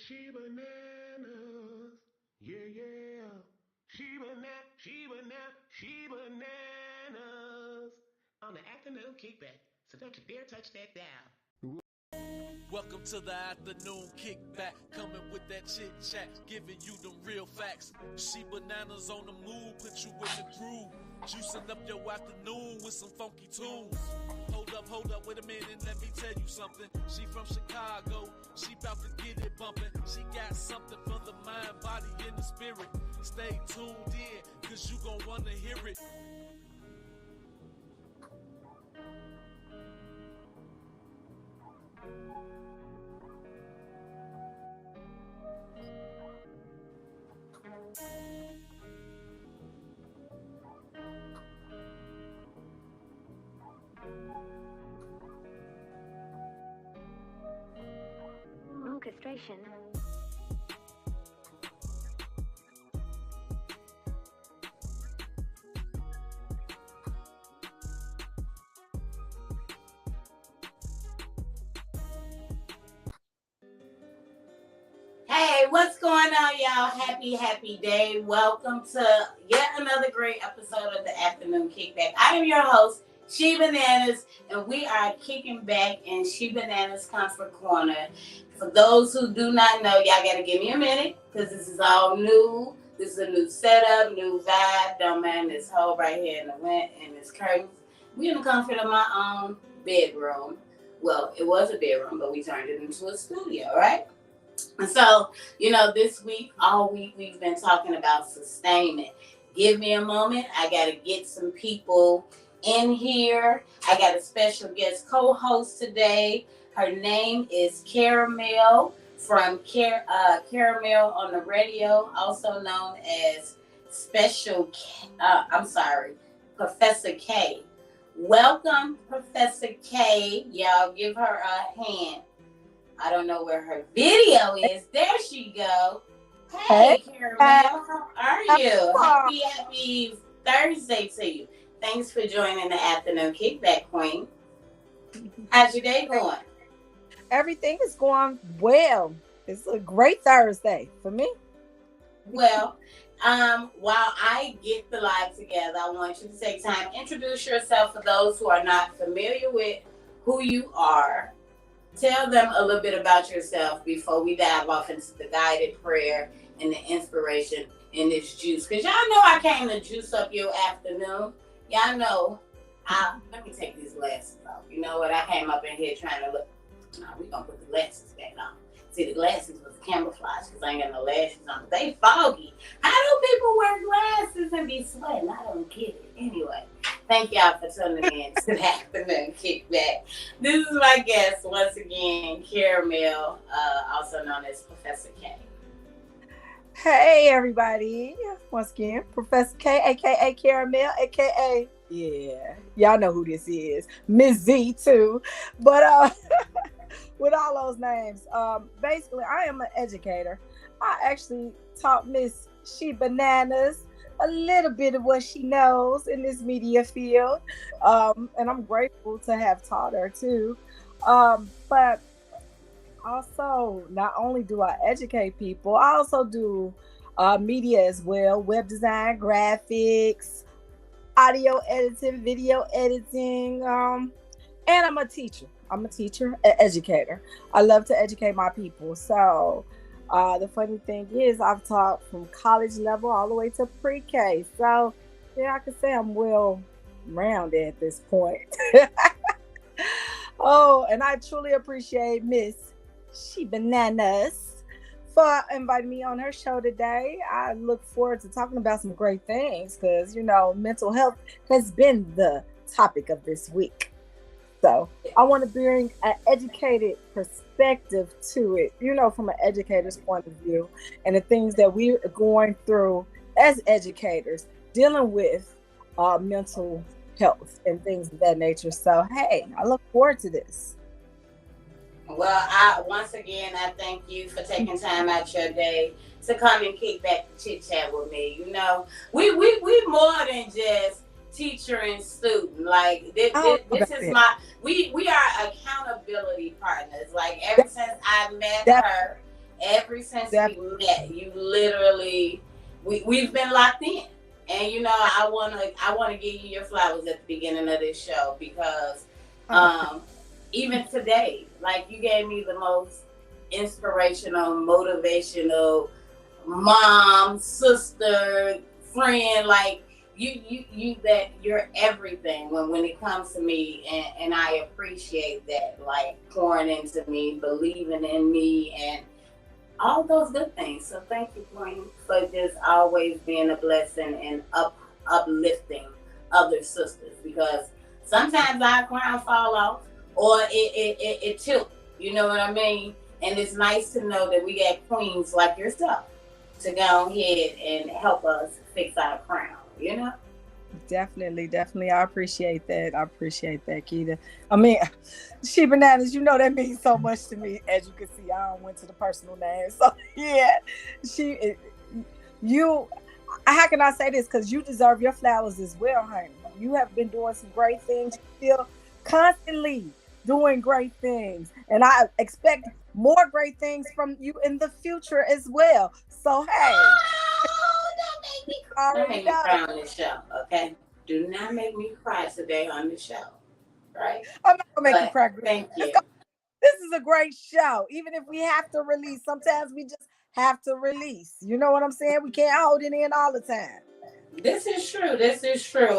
ChiBananas. Yeah, yeah. ChiBananas. On the Afternoon Kickback. So don't you dare touch that dial. Welcome to the Afternoon Kickback, coming with that chit chat, giving you them real facts. ChiBananas on the move, put you in the groove, juicing up your afternoon with some funky tunes. Hold up, wait a minute, let me tell you something. She from Chicago, she bout to get it bumping. She got something for the mind, body, and the spirit. Stay tuned in, cause you gon' wanna hear it. Orchestration. Hey, what's going on, y'all? Happy day. Welcome to yet another great episode of the Afternoon Kickback. I am your host, ChiBananas, and we are kicking back in ChiBananas Comfort Corner. For those who do not know, y'all got to give me a minute because this is all new. This is a new setup, new vibe. Don't mind this hole right here in the wind and this curtains. We in the comfort of my own bedroom. Well, it was a bedroom, but we turned it into a studio, right? And so, this week, all week, we've been talking about sustainment. Give me a moment. I got to get some people in here. I got a special guest co-host today. Her name is Karamel from Karamel on the Radio, also known as Professor K. Welcome, Professor K. Y'all give her a hand. I don't know where her video is. There she go. Hey, Karamel, how are you? Happy Thursday to you. Thanks for joining the Afternoon Kickback, Queen. How's your day going? Everything is going well. It's a great Thursday for me. Well, while I get the live together, I want you to take time, introduce yourself for those who are not familiar with who you are. Tell them a little bit about yourself before we dive off into the guided prayer and the inspiration in this juice. Because y'all know I came to juice up your afternoon. Y'all know, let me take these glasses off. You know what? I came up in here trying to look. No, we're going to put the glasses back on. See, the glasses was camouflage because I ain't got no lashes on. But they foggy. How do people wear glasses and be sweating? I don't get it. Anyway, thank y'all for tuning in to the Afternoon Kickback. This is my guest, once again, Karamel, also known as Professor K. Hey, everybody. Once again, Professor K, a.k.a. Karamel, a.k.a. Yeah, y'all know who this is. Miss Z, too. But, with all those names, basically, I am an educator. I actually taught Miss ChiBananas a little bit of what she knows in this media field, and I'm grateful to have taught her too. But also, not only do I educate people, I also do media as well: web design, graphics, audio editing, video editing, and I'm a teacher. I'm a teacher, an educator. I love to educate my people. So the funny thing is I've taught from college level all the way to pre-K. So yeah, I could say I'm well rounded at this point. Oh, and I truly appreciate Miss ChiBananas for inviting me on her show today. I look forward to talking about some great things because, mental health has been the topic of this week. So I want to bring an educated perspective to it, from an educator's point of view, and the things that we're going through as educators, dealing with mental health and things of that nature. So, hey, I look forward to this. Well, once again, I thank you for taking time out your day to come and kick back and chit chat with me. We more than just teacher and student. Like this is we are accountability partners. Like ever since I met her ever since we met, you literally, we've been locked in. And you know, I wanna give you your flowers at the beginning of this show because even today, like you gave me the most inspirational, motivational mom, sister, friend, like you that you're everything when it comes to me, and I appreciate that, like pouring into me, believing in me, and all those good things. So thank you, Queen, for just always being a blessing and uplifting other sisters, because sometimes our crown fall off or it tilt, you know what I mean? And it's nice to know that we got queens like yourself to go ahead and help us fix our crown, you know? Definitely. I appreciate that. Keita. I mean, ChiBananas, you know that means so much to me. As you can see, I don't went to the personal name. So yeah, how can I say this? Because you deserve your flowers as well, honey. You have been doing some great things. You're still constantly doing great things. And I expect more great things from you in the future as well. So hey. Don't make me cry on this show, okay? Do not make me cry today on the show, right? I'm not gonna make you cry. Thank you. This is a great show. Even if we have to release, sometimes we just have to release. You know what I'm saying? We can't hold it in all the time. This is true.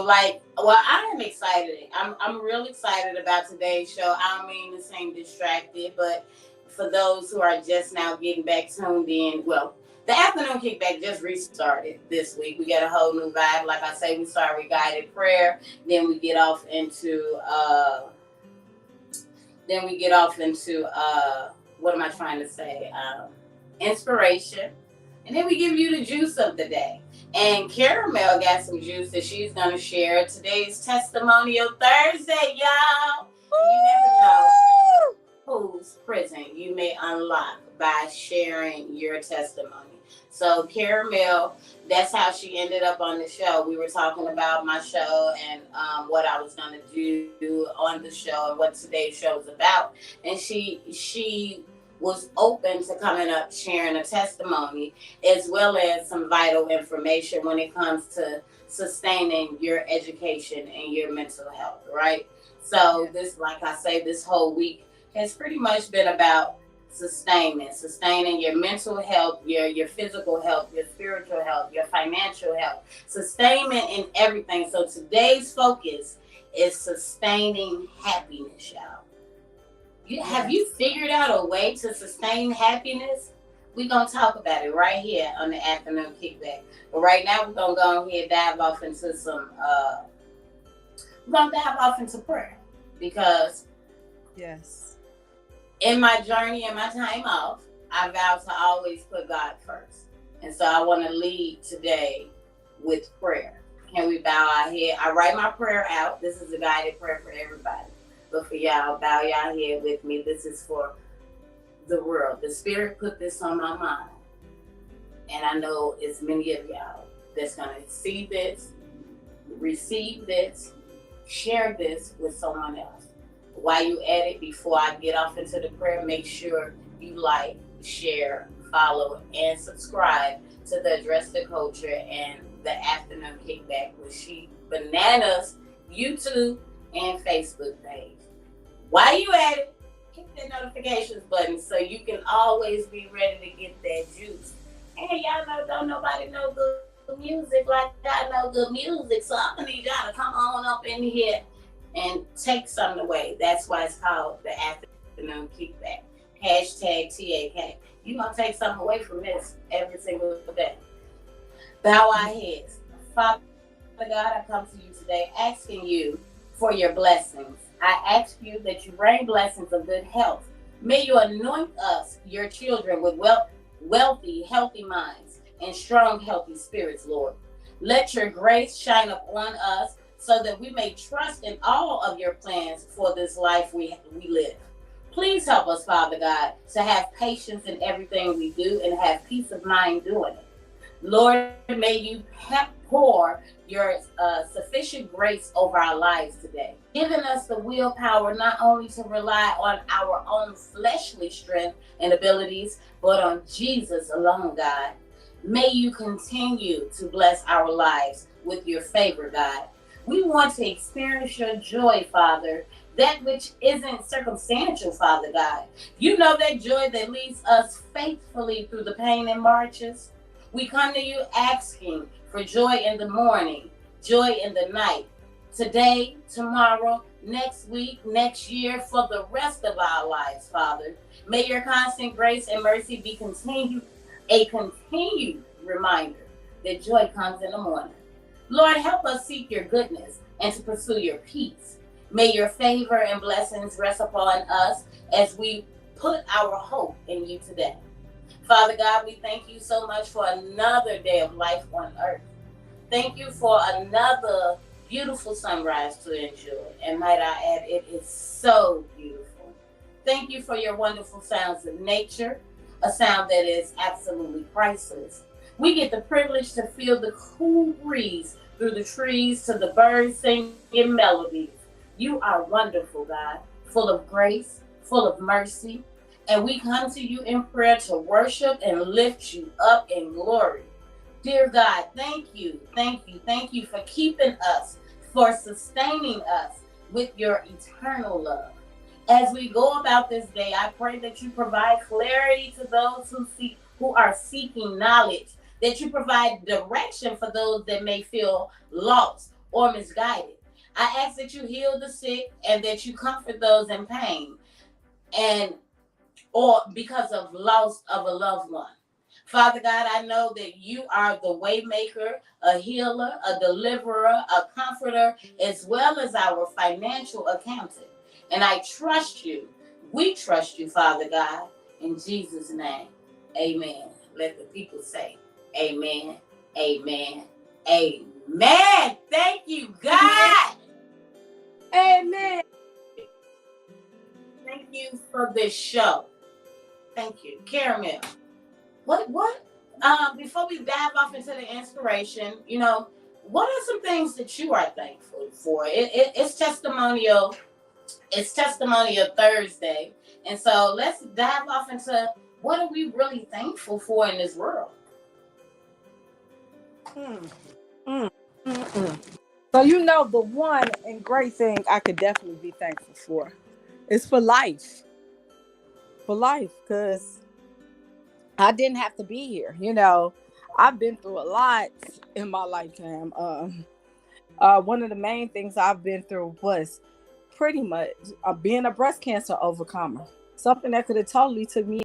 Like, well, I am excited. I'm real excited about today's show. I don't mean to seem distracted, but for those who are just now getting back tuned in, well, the Afternoon Kickback just restarted this week. We got a whole new vibe. Like I say, we start with guided prayer. Then we get off into what am I trying to say? Inspiration. And then we give you the juice of the day. And Karamel got some juice that she's going to share. Today's Testimonial Thursday, y'all. You never know whose prison you may unlock by sharing your testimony. So Karamel, that's how she ended up on the show. We were talking about my show and what I was going to do on the show and what today's show is about. And she was open to coming up, sharing a testimony, as well as some vital information when it comes to sustaining your education and your mental health, right? So this, like I say, this whole week has pretty much been about sustaining your mental health, your physical health, your spiritual health, your financial health, sustainment in everything. So today's focus is sustaining happiness, y'all. Have you figured out a way to sustain happiness? We're going to talk about it right here on the Afternoon Kickback. But right now, we're going to go ahead and dive off into prayer. Because yes, in my journey and my time off, I vow to always put God first. And so I want to lead today with prayer. Can we bow our head? I write my prayer out. This is a guided prayer for everybody. But for y'all, bow y'all head with me. This is for the world. The Spirit put this on my mind. And I know it's many of y'all that's going to see this, receive this, share this with someone else. While you at it, before I get off into the prayer, make sure you like, share, follow, and subscribe to the Address the Culture and the Afternoon Kickback with ChiBananas YouTube and Facebook page. While you at it, hit that notifications button so you can always be ready to get that juice. And y'all know, don't nobody know good music like I know good music, so I'm gonna need y'all to come on up in here and take something away. That's why it's called the Afternoon Kickback. Hashtag TAK. You're gonna take something away from this every single day. Bow our heads. Father God, I come to you today asking you for your blessings. I ask you that you bring blessings of good health. May you anoint us, your children, with wealthy, healthy minds and strong, healthy spirits, Lord. Let your grace shine upon us so that we may trust in all of your plans for this life we live. Please help us, Father God, to have patience in everything we do and have peace of mind doing it. Lord, may you pour your sufficient grace over our lives today, giving us the willpower not only to rely on our own fleshly strength and abilities, but on Jesus alone, God. May you continue to bless our lives with your favor, God. We want to experience your joy, Father, that which isn't circumstantial, Father God. You know that joy that leads us faithfully through the pain and marches. We come to you asking for joy in the morning, joy in the night, today, tomorrow, next week, next year, for the rest of our lives, Father. May your constant grace and mercy be a continued reminder that joy comes in the morning. Lord, help us seek your goodness and to pursue your peace. May your favor and blessings rest upon us as we put our hope in you today. Father God, we thank you so much for another day of life on earth. Thank you for another beautiful sunrise to enjoy. And might I add, it is so beautiful. Thank you for your wonderful sounds of nature, a sound that is absolutely priceless. We get the privilege to feel the cool breeze through the trees to the birds singing melodies. You are wonderful, God, full of grace, full of mercy. And we come to you in prayer to worship and lift you up in glory. Dear God, thank you for keeping us, for sustaining us with your eternal love. As we go about this day, I pray that you provide clarity to those who are seeking knowledge, that you provide direction for those that may feel lost or misguided. I ask that you heal the sick and that you comfort those in pain or because of loss of a loved one. Father God, I know that you are the way maker, a healer, a deliverer, a comforter, as well as our financial accountant. And I trust you. We trust you, Father God. In Jesus' name, amen. Let the people say amen, amen, amen. Thank you, God. Amen. Thank you for this show. Thank you. Karamel, what before we dive off into the inspiration, what are some things that you are thankful for? It's testimonial. It's Testimonial Thursday. And so let's dive off into what are we really thankful for in this world? So the one and great thing I could definitely be thankful for is for life. For life, because I didn't have to be here. I've been through a lot in my lifetime. One of the main things I've been through was pretty much being a breast cancer overcomer. Something that could have totally took me.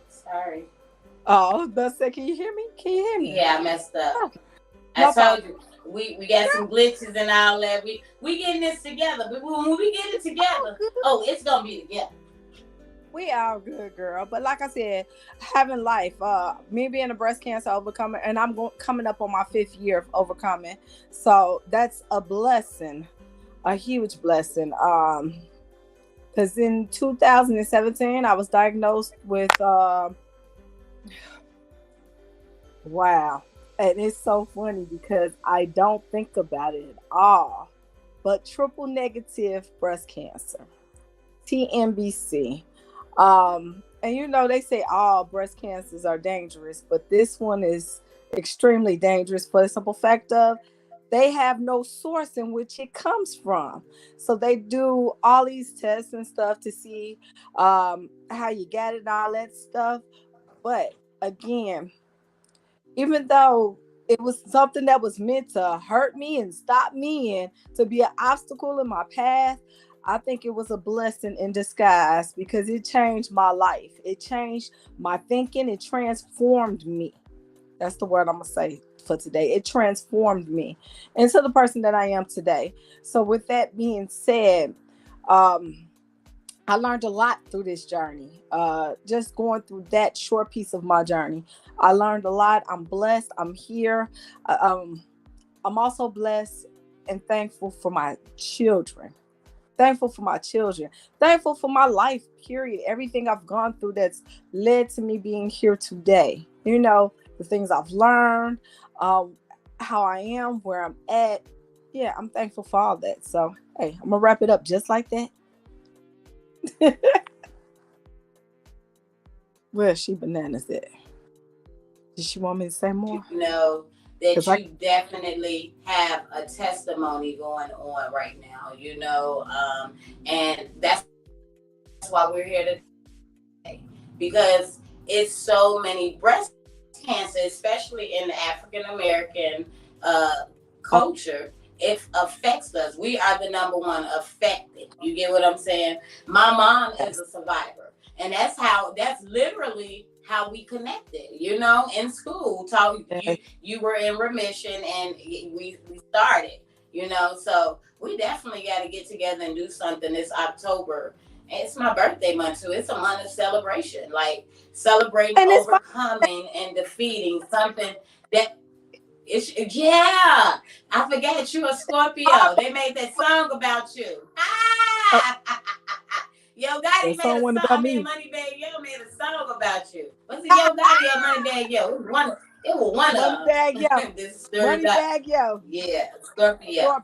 Sorry. Oh, that's it. Can you hear me? Can you hear me? Yeah, I messed up. Oh, I told you. We got some glitches and all that. We getting this together. But when we get it together, it's gonna be together. We are good, girl. But like I said, having life, me being a breast cancer overcomer, and I'm coming up on my 5th year of overcoming. So that's a blessing, a huge blessing. Because in 2017, I was diagnosed with, wow. And it's so funny because I don't think about it at all. But triple negative breast cancer, TNBC. And they say all breast cancers are dangerous, but this one is extremely dangerous for the simple fact of they have no source in which it comes from. So they do all these tests and stuff to see how you got it and all that stuff. But again, even though it was something that was meant to hurt me and stop me and to be an obstacle in my path, I think it was a blessing in disguise because it changed my life. It changed my thinking. It transformed me. That's the word I'm going to say for today. It transformed me into the person that I am today. So with that being said, I learned a lot through this journey. Just going through that short piece of my journey, I learned a lot. I'm blessed. I'm here. I'm also blessed and thankful for my children. Thankful for my children. Thankful for my life, period. Everything I've gone through that's led to me being here today. You know, the things I've learned, how I am, where I'm at. Yeah, I'm thankful for all that. So, hey, I'm going to wrap it up just like that. Where's ChiBananas at? Did she want me to say more? You know that you definitely have a testimony going on right now, you know, and that's why we're here today, because it's so many breast cancer, especially in the African American culture. It affects us. We are the number one affected. You get what I'm saying? My mom is a survivor, and that's literally how we connected, you know, in school. You were in remission, and we started, you know. So we definitely got to get together and do something this October. And it's my birthday month too. It's a month of celebration, like celebrating overcoming and defeating something that I forget you're a Scorpio. They made that song about you. Yo Gotti made a song. Moneybag Yo made a song about you. Was it Yo Gotti or Moneybag Yo? It was one of them. Moneybag Yo. Moneybag Yo. Yeah, Scorpio.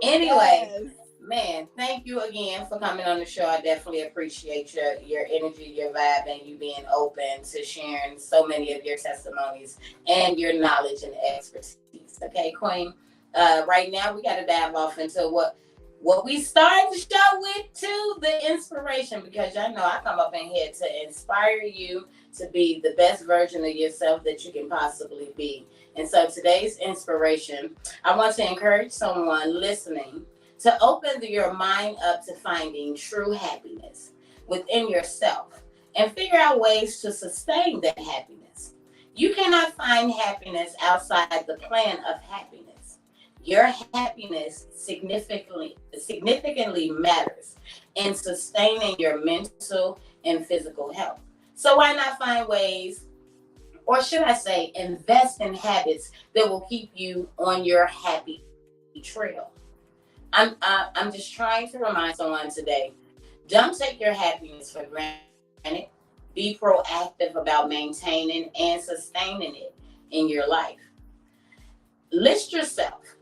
Anyway, yes. Man, thank you again for coming on the show. I definitely appreciate your energy, your vibe, and you being open to sharing so many of your testimonies and your knowledge and expertise. Okay, Queen. Right now we got to dive off into what we started the show with, too, the inspiration, because y'all know I come up in here to inspire you to be the best version of yourself that you can possibly be. And so today's inspiration, I want to encourage someone listening to open your mind up to finding true happiness within yourself and figure out ways to sustain that happiness. You cannot find happiness outside the plan of happiness. Your happiness significantly matters in sustaining your mental and physical health. So why not find ways, or should I say, invest in habits that will keep you on your happy trail? I'm just trying to remind someone today, don't take your happiness for granted. Be proactive about maintaining and sustaining it in your life. List yourself,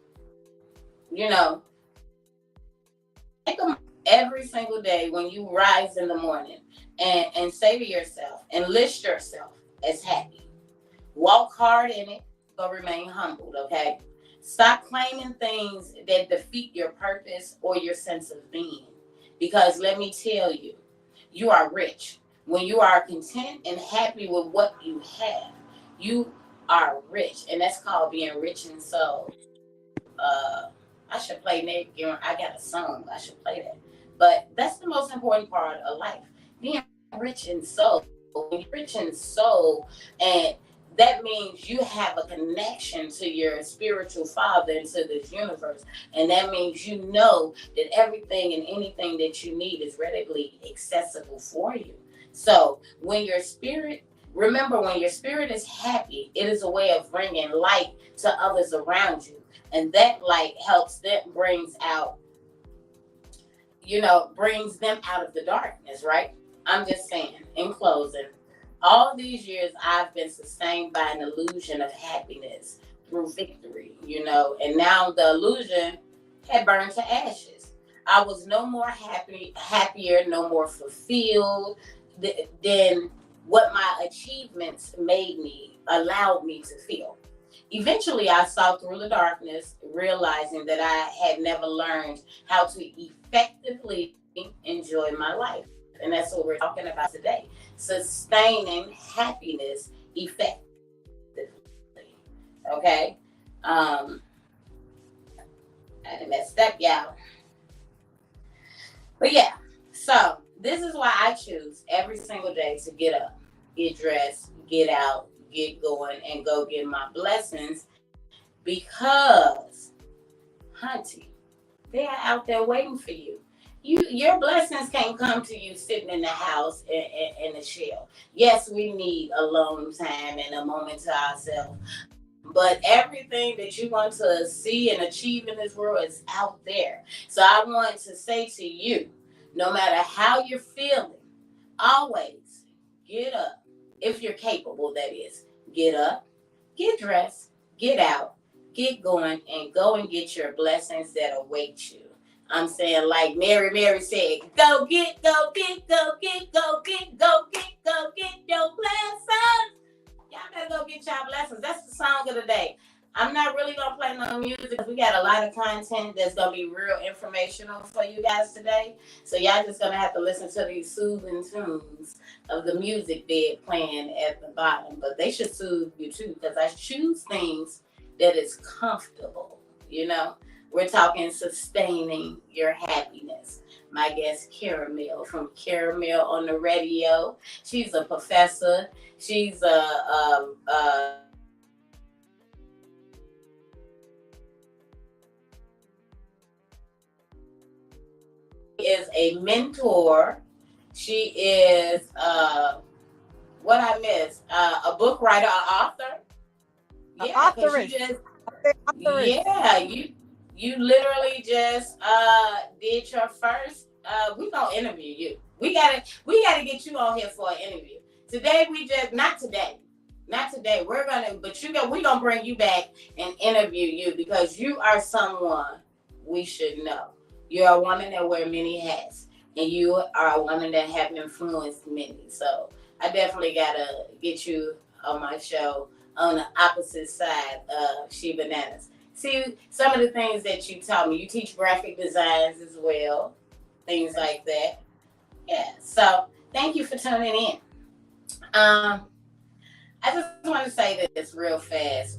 you know, take a every single day when you rise in the morning and say to yourself and list yourself as happy. Walk hard in it, but remain humbled, okay? Stop claiming things that defeat your purpose or your sense of being. Because let me tell you, you are rich. When you are content and happy with what you have, you are rich. And that's called being rich in soul. I should play that. I got a song. I should play that. But that's the most important part of life. Being rich in soul. Rich in soul, and that means you have a connection to your spiritual father and to this universe. And that means you know that everything and anything that you need is readily accessible for you. So when your spirit is happy, it is a way of bringing light to others around you. And that light helps them, brings them out of the darkness, right? I'm just saying, in closing, all these years, I've been sustained by an illusion of happiness through victory, and now the illusion had burned to ashes. I was no more happier, no more fulfilled than what my achievements allowed me to feel. Eventually, I saw through the darkness, realizing that I had never learned how to effectively enjoy my life. And that's what we're talking about today. Sustaining happiness effectively. Okay? I messed up, y'all. But yeah, so this is why I choose every single day to get up, get dressed, get out, get going, and go get my blessings, because, hunty, they are out there waiting for you. Your blessings can't come to you sitting in the house in a shell. Yes, we need alone time and a moment to ourselves, But everything that you want to see and achieve in this world is out there. So I want to say to you, no matter how you're feeling, always get up. If you're capable, that is. Get up, get dressed, get out, get going, and go and get your blessings that await you. I'm saying, like Mary said, go get, go get, go get, go get, go get, go get your blessings. Y'all better go get y'all blessings. That's the song of the day. I'm not really gonna play no music because we got a lot of content that's gonna be real informational for you guys today. So y'all just gonna have to listen to these soothing tunes of the music bed playing at the bottom. But they should soothe you too, because I choose things that is comfortable. You know, we're talking sustaining your happiness. My guest Karamel from Karamel on the radio. She's a professor. She's is a mentor. She is what I missed, a book writer, an author. Yeah, because you just yeah, you literally just did your first. We gonna interview you. We gotta get you on here for an interview. Today we just not today. We're gonna, but we gonna bring you back and interview you because you are someone we should know. You're a woman that wears many hats, and you are a woman that have influenced many. So I definitely gotta get you on my show on the opposite side of ChiBananas. See, some of the things that you taught me. You teach graphic designs as well, things like that. Yeah. So thank you for tuning in. I just want to say this real fast.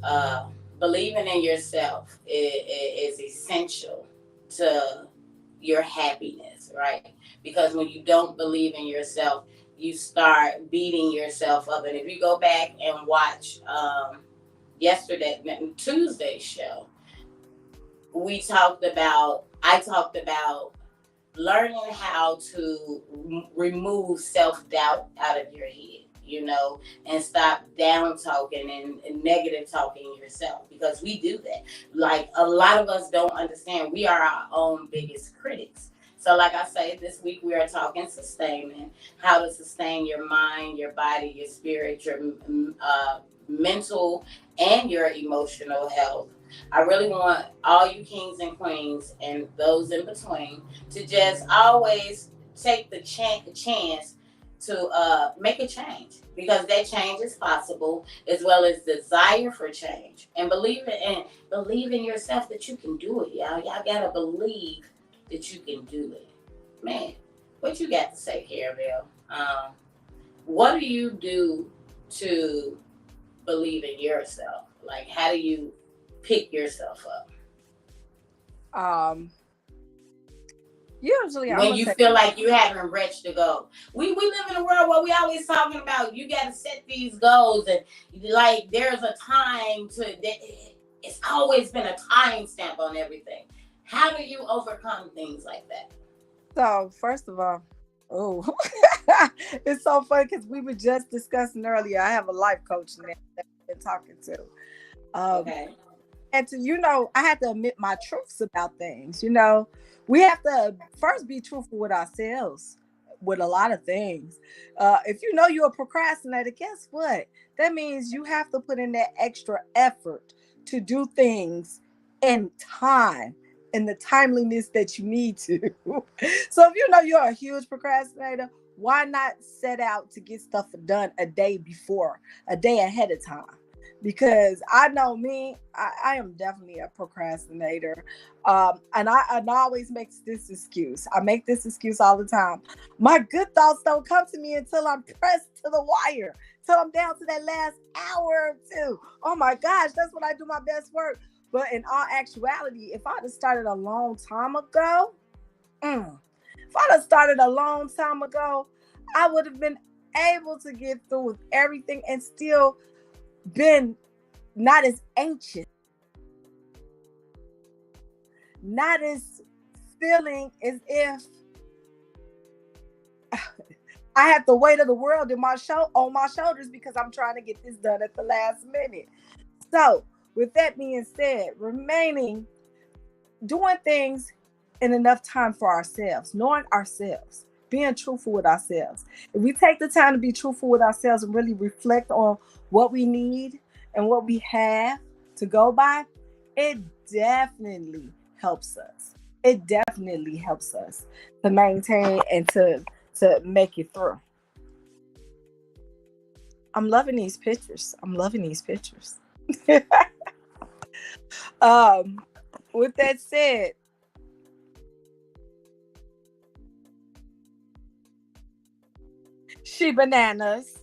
Believing in yourself is essential to your happiness, right? Because when you don't believe in yourself, you start beating yourself up. And if you go back and watch Tuesday's show, I talked about learning how to remove self-doubt out of your head, you know, and stop down talking and negative talking yourself, because we do that. Like, a lot of us don't understand we are our own biggest critics. So like I say, this week we are talking sustaining, how to sustain your mind, your body, your spirit, your mental and your emotional health. I really want all you kings and queens and those in between to just always take the chance to make a change, because that change is possible, as well as desire for change, and believe in yourself that you can do it, y'all. Y'all gotta believe that you can do it. Man, what you got to say, Karamel? What do you do to believe in yourself? Like, how do you pick yourself up? Usually when you feel like you haven't reached the goal. We live in a world where we always talking about you got to set these goals, and like there's a time it's always been a time stamp on everything. How do you overcome things like that? So first of all, it's so funny because we were just discussing earlier. I have a life coach now that I've been talking to. Okay. And I had to admit my truths about things. We have to first be truthful with ourselves with a lot of things. If you're a procrastinator, guess what? That means you have to put in that extra effort to do things in time, in the timeliness that you need to. So if you're a huge procrastinator, why not set out to get stuff done a day ahead of time? Because I know me, I am definitely a procrastinator. And I always make this excuse. I make this excuse all the time. My good thoughts don't come to me until I'm pressed to the wire, till I'm down to that last hour or two. Oh my gosh, that's when I do my best work. But in all actuality, if I'd have started a long time ago, I would have been able to get through with everything and still been not as anxious, not as feeling as if I have the weight of the world on my shoulders because I'm trying to get this done at the last minute. So with that being said, doing things in enough time for ourselves, knowing ourselves, being truthful with ourselves. If we take the time to be truthful with ourselves and really reflect on what we need and what we have to go by, it definitely helps us. It definitely helps us to maintain and to make it through. I'm loving these pictures. With that said, ChiBananas.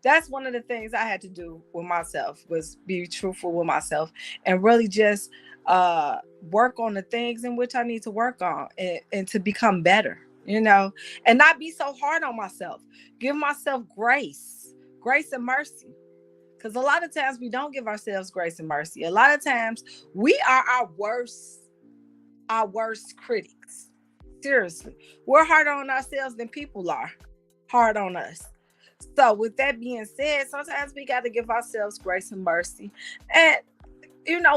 That's one of the things I had to do with myself, was be truthful with myself and really just work on the things in which I need to work on, and to become better, and not be so hard on myself. Give myself grace and mercy. Because a lot of times we don't give ourselves grace and mercy. A lot of times we are our worst critics. Seriously. We're harder on ourselves than people are hard on us. So with that being said, sometimes we got to give ourselves grace and mercy. And,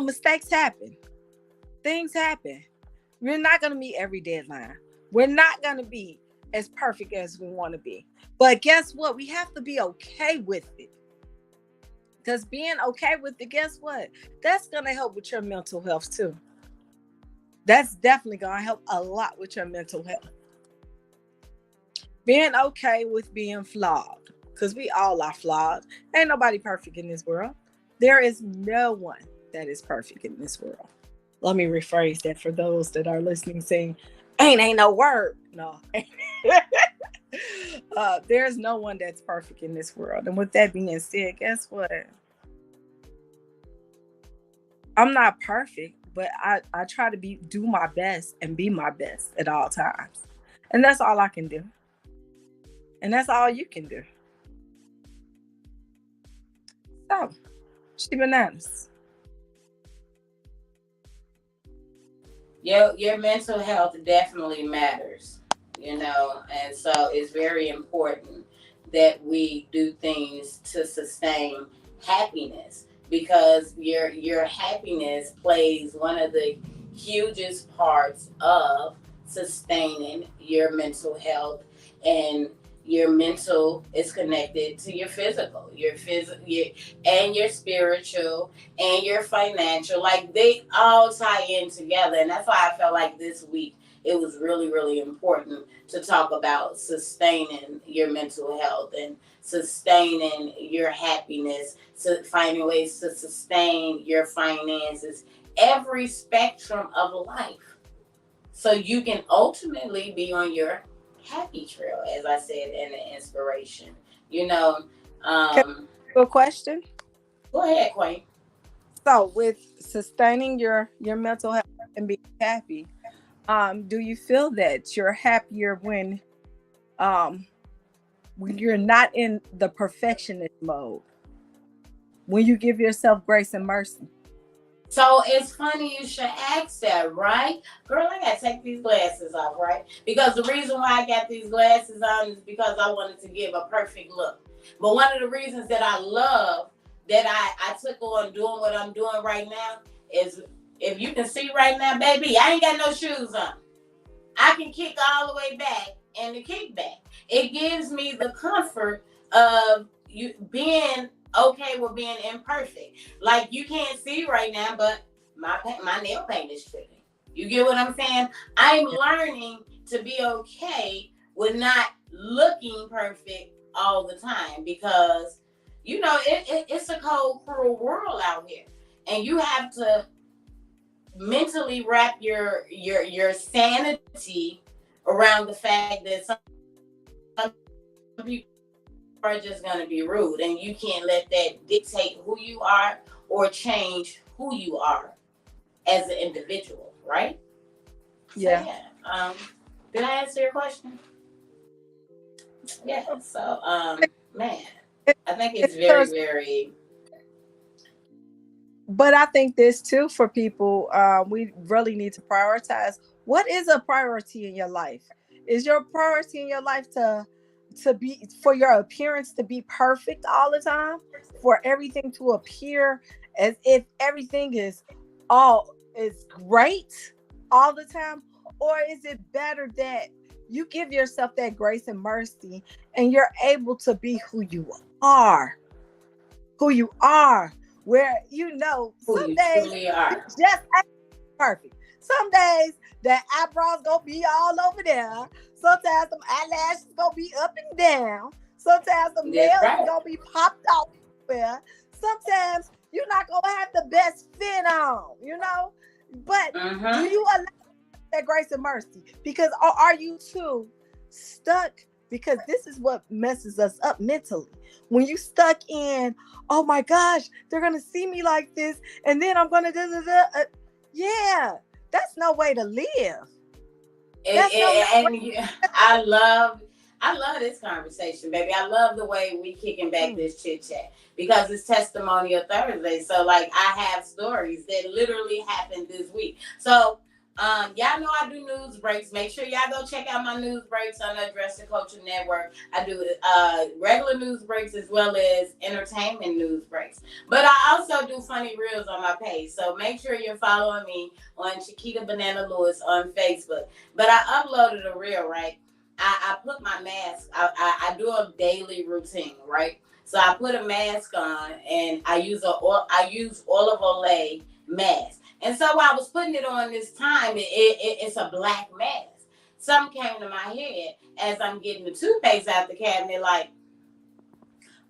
mistakes happen. Things happen. We're not going to meet every deadline. We're not going to be as perfect as we want to be. But guess what? We have to be okay with it. Because being okay with it, guess what? That's going to help with your mental health too. That's definitely going to help a lot with your mental health. Being okay with being flawed. Because we all are flawed. Ain't nobody perfect in this world. There is no one that is perfect in this world. Let me rephrase that for those that are listening, saying, ain't no word. No. There's no one that's perfect in this world. And with that being said, guess what? I'm not perfect, but I try to do my best and be my best at all times. And that's all I can do. And that's all you can do. So, ChiBananas. Your mental health definitely matters, and so it's very important that we do things to sustain happiness, because your happiness plays one of the hugest parts of sustaining your mental health. And your mental is connected to your physical, and your spiritual, and your financial. Like, they all tie in together. And that's why I felt like this week it was really, really important to talk about sustaining your mental health and sustaining your happiness, so finding ways to sustain your finances, every spectrum of life, so you can ultimately be on your happy trail, as I said in the inspiration. A question? Go ahead, Queen. So with sustaining your mental health and being happy, do you feel that you're happier when you're not in the perfectionist mode, when you give yourself grace and mercy? So it's funny you should ask that, right? Girl, I gotta take these glasses off, right? Because the reason why I got these glasses on is because I wanted to give a perfect look. But one of the reasons that I love that I took on doing what I'm doing right now is, if you can see right now, baby, I ain't got no shoes on. I can kick all the way back in the kickback. It gives me the comfort of you being okay with being imperfect. Like, you can't see right now, but my nail paint is tripping. You get what I'm saying? I'm learning to be okay with not looking perfect all the time, because it's a cold, cruel world out here, and you have to mentally wrap your sanity around the fact that some people are just going to be rude, and you can't let that dictate who you are or change who you are as an individual, right? Yeah. So, yeah. Did I answer your question? Yeah. So, man, I think it's very, very. But I think this too, for people, we really need to prioritize. What is a priority in your life? Is your priority in your life to for your appearance to be perfect all the time, for everything to appear as if everything is great all the time? Or is it better that you give yourself that grace and mercy and you're able to be who you are, where Who some you days truly you are. just ain't perfect. Some days that eyebrows gonna be all over there. Sometimes some eyelashes gonna be up and down. Sometimes some That's nails is right. gonna be popped off. Sometimes you're not gonna have the best fit on, But do you allow that grace and mercy? Because are you too stuck? Because this is what messes us up mentally. When you stuck in, oh my gosh, they're gonna see me like this, and then I'm gonna yeah, that's no way to live. I love this conversation, baby. I love the way we kicking back this chit chat because it's Testimonial Thursday. So like I have stories that literally happened this week. So y'all know I do news breaks. Make sure y'all go check out my news breaks on the Dress and Culture Network. I do regular news breaks as well as entertainment news breaks. But I also do funny reels on my page. So make sure you're following me on Chiquita Banana Lewis on Facebook. But I uploaded a reel, right? I put my mask. I do a daily routine, right? So I put a mask on and I use olive oil mask. And so while I was putting it on this time, it's a black mask. Something came to my head as I'm getting the toothpaste out the cabinet, like,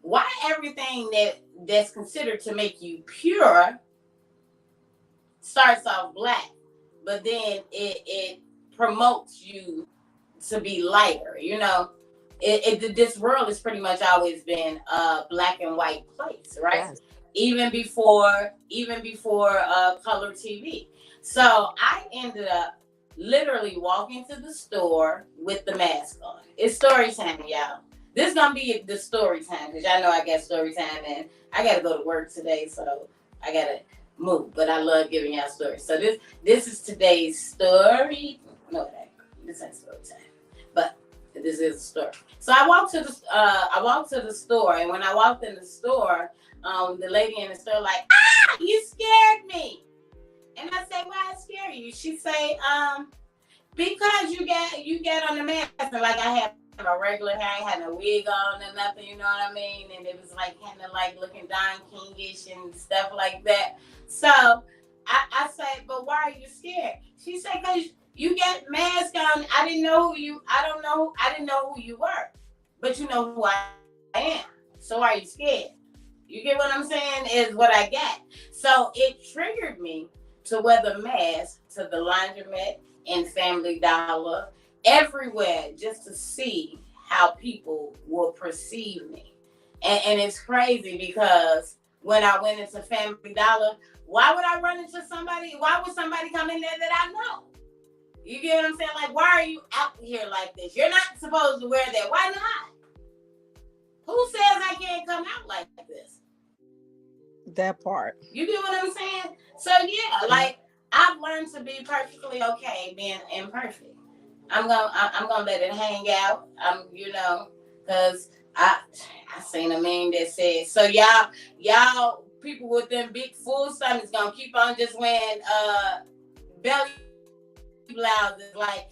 why everything that's considered to make you pure starts off black, but then it promotes you to be lighter, this world has pretty much always been a black and white place, right? Yes. Even before color TV. So I ended up literally walking to the store with the mask on. It's story time, y'all. This is gonna be the story time because y'all know I got story time and I gotta go to work today, so I gotta move. But I love giving y'all stories. So this is today's story. No, this ain't story time. But this is a story. So I walked to the store, and when I walked in the store, the lady in the store like, you scared me. And I say, why I scare you? She say, because you get on the mask, and like I had a regular hair, I had no wig on and nothing, you know what I mean? And it was like kind of like looking Don Kingish and stuff like that. So I said, but why are you scared? She said, because you get mask on. I didn't know who you were, but you know who I am. So are you scared? You get what I'm saying? Is what I got. So it triggered me to wear the mask to the laundromat and Family Dollar, everywhere, just to see how people will perceive me. And it's crazy because when I went into Family Dollar, why would I run into somebody? Why would somebody come in there that I know? You get what I'm saying? Like, why are you out here like this? You're not supposed to wear that. Why not? Who says I can't come out like this? That part. You get what I'm saying? So yeah, like I've learned to be perfectly okay being imperfect. I'm gonna let it hang out. Because I seen a meme that said, so y'all people with them big full stomachs gonna keep on just wearing belly blouses like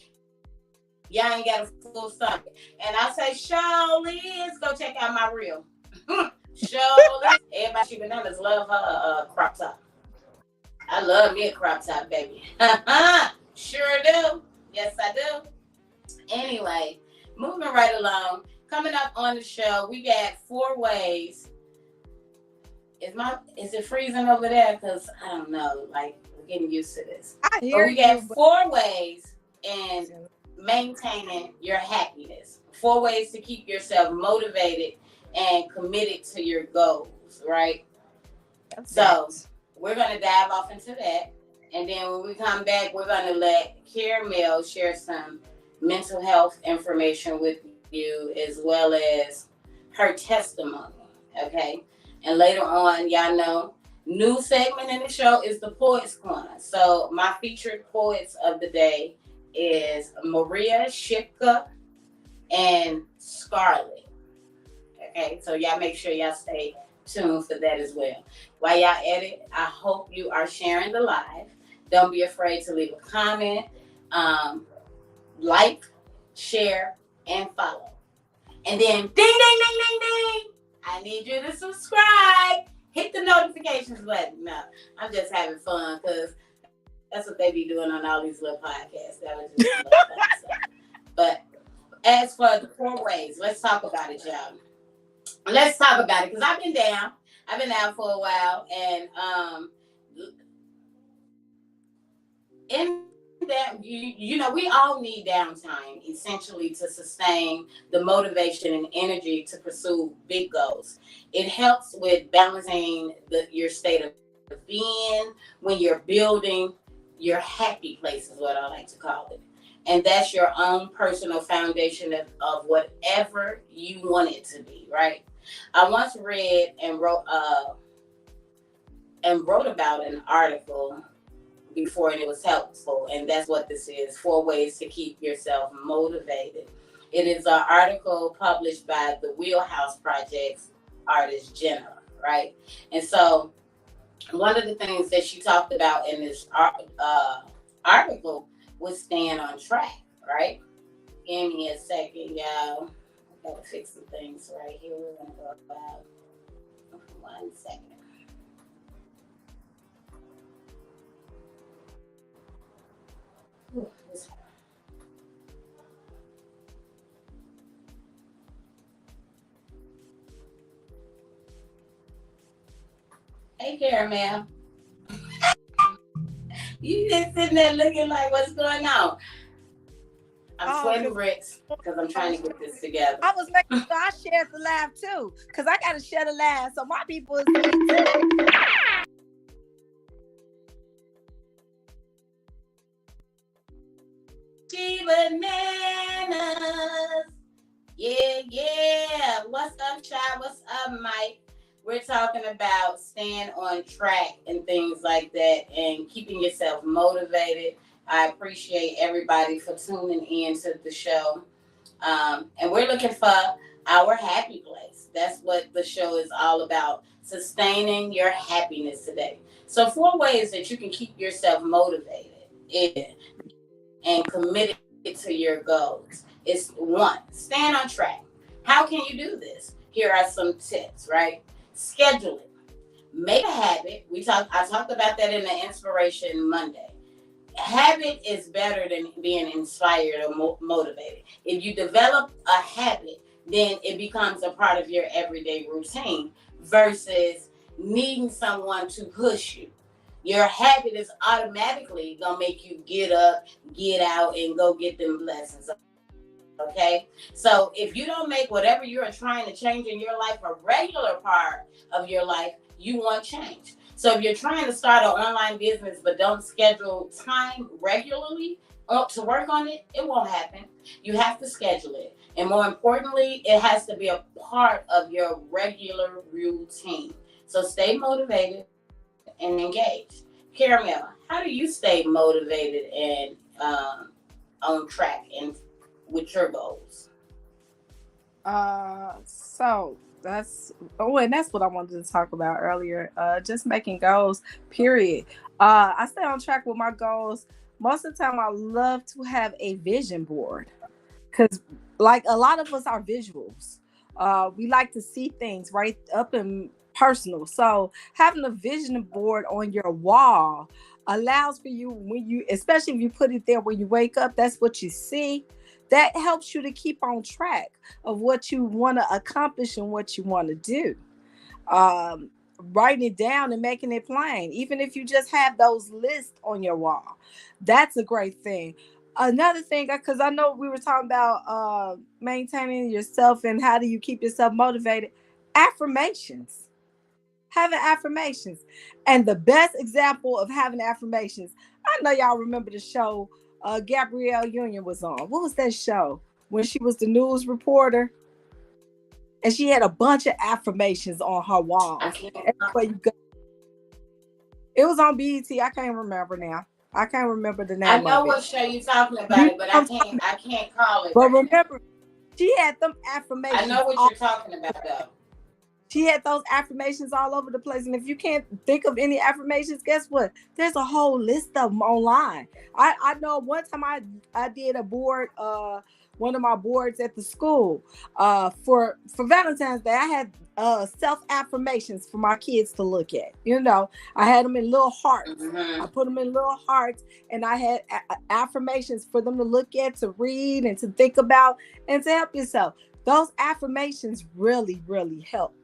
y'all ain't got a full stomach. And I say, Shirley's, go check out my reel. Shirley's. Everybody ChiBananas love her crop top. I love me a crop top, baby. Sure do. Yes, I do. Anyway, moving right along. Coming up on the show, we got 4 ways. Is it freezing over there? Because I don't know. Like, we're getting used to this. I hear we got 4 ways in maintaining your happiness. 4 ways to keep yourself motivated and committed to your goals, right? So we're going to dive off into that. And then when we come back, we're going to let Karamel share some mental health information with you as well as her testimony, okay? And later on, y'all know, new segment in the show is the PoetsCorner. So my featured poets of the day is Maria Shipka, and Scarlet. Okay, so y'all make sure y'all stay tuned for that as well. While y'all at it, I hope you are sharing the live. Don't be afraid to leave a comment, like, share, and follow. And then ding, ding, ding, ding, ding. I need you to subscribe. Hit the notifications button. No, I'm just having fun because that's what they be doing on all these little podcasts. That was just fun stuff. But as for the 4 ways, let's talk about it, y'all. Let's talk about it because I've been down. I've been out for a while, and in that, you know, we all need downtime essentially to sustain the motivation and energy to pursue big goals. It helps with balancing your state of being when you're building your happy place, is what I like to call it. And that's your own personal foundation of whatever you want it to be, right? I once read and wrote about an article before, and it was helpful, and that's what this is: 4 ways to keep yourself motivated. It is an article published by the WheelHouse Project's artist Jenna, right? And so one of the things that she talked about in this article was staying on track, right? Give me a second, y'all. I gotta fix some things right here. We're gonna go about 1 second. Hey, Karamel. You just sitting there looking like, what's going on? I'm sweating bricks because I'm trying to get this together. I was making sure I shared the live too, because I got to share the live so my people is seeing too. ChiBananas. Yeah. What's up, child? What's up, Mike? We're talking about staying on track and things like that and keeping yourself motivated. I appreciate everybody for tuning in to the show. And we're looking for our happy place. That's what the show is all about, sustaining your happiness today. So 4 ways that you can keep yourself motivated and committed to your goals. It's 1, stand on track. How can you do this? Here are some tips, right? Schedule it. Make a habit. I talked about that in the Inspiration Monday. Habit is better than being inspired or motivated. If you develop a habit, then it becomes a part of your everyday routine versus needing someone to push you. Your habit is automatically going to make you get up, get out, and go get them blessings. Okay? So if you don't make whatever you're trying to change in your life a regular part of your life, you won't change. So if you're trying to start an online business but don't schedule time regularly to work on it, it won't happen. You have to schedule it. And more importantly, it has to be a part of your regular routine. So stay motivated and engaged. Karamel, how do you stay motivated and on track and with your goals? So that's what I wanted to talk about earlier. Just making goals, period. I stay on track with my goals. Most of the time I love to have a vision board because like a lot of us are visuals. We like to see things right up and personal. So having a vision board on your wall allows for you, especially if you put it there when you wake up, that's what you see. That helps you to keep on track of what you want to accomplish and what you want to do. Writing it down and making it plain, even if you just have those lists on your wall, that's a great thing. Another thing, because I know we were talking about maintaining yourself and how do you keep yourself motivated. Affirmations. Having affirmations. And the best example of having affirmations, I know y'all remember the show Gabrielle Union was on. What was that show? When she was the news reporter and she had a bunch of affirmations on her wall. Everywhere you go. It was on BET. I can't remember now. I can't remember the name. I know what show you're talking about, but I can't call it. But remember, She had them affirmations. I know what you're talking about, though. She had those affirmations all over the place. And if you can't think of any affirmations, guess what? There's a whole list of them online. I know one time I did a board, one of my boards at the school, for Valentine's Day. I had self affirmations for my kids to look at. You know, I had them in little hearts. Mm-hmm. I put them in little hearts, and I had affirmations for them to look at, to read, and to think about, and to help yourself. Those affirmations really, really help.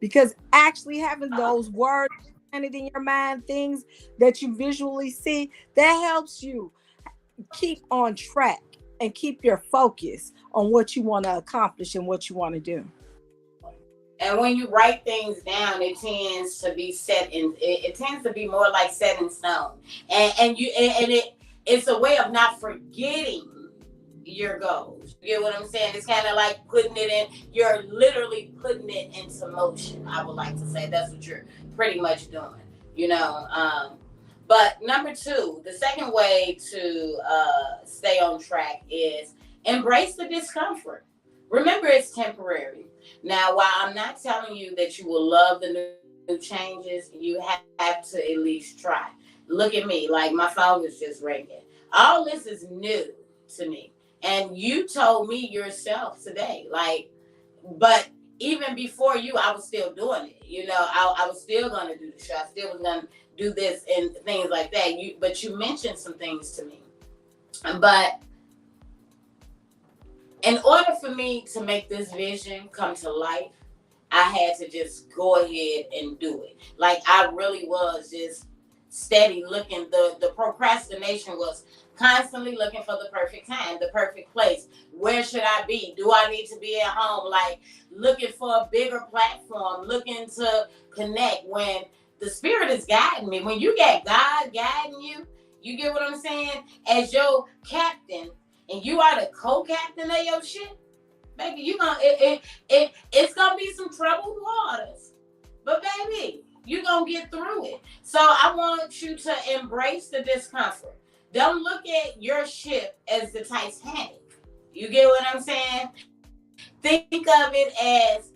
Because actually having those words planted in your mind, things that you visually see, that helps you keep on track and keep your focus on what you want to accomplish and what you want to do. And when you write things down, it tends to be it tends to be more like set in stone. And it's a way of not forgetting your goals. You get what I'm saying? It's kind of like putting it in. You're literally putting it into motion. I would like to say that's what you're pretty much doing. You know. But number 2, the second way to stay on track is embrace the discomfort. Remember, it's temporary. Now, while I'm not telling you that you will love the new changes, you have to at least try. Look at me, like my phone is just ringing. All this is new to me. And you told me yourself today, but even before you, I was still doing it. You know, I was still going to do the show. I still was going to do this and things like that. But you mentioned some things to me. But in order for me to make this vision come to life, I had to just go ahead and do it. Like, I really was just steady looking. The procrastination was constantly looking for the perfect time, the perfect place. Where should I be? Do I need to be at home? Like, looking for a bigger platform, looking to connect. When the Spirit is guiding me, when you get God guiding you, you get what I'm saying? As your captain, and you are the co-captain of your ship, baby, it's gonna be some troubled waters. But baby, you're gonna get through it. So I want you to embrace the discomfort. Don't look at your ship as the Titanic. You get what I'm saying? Think of it as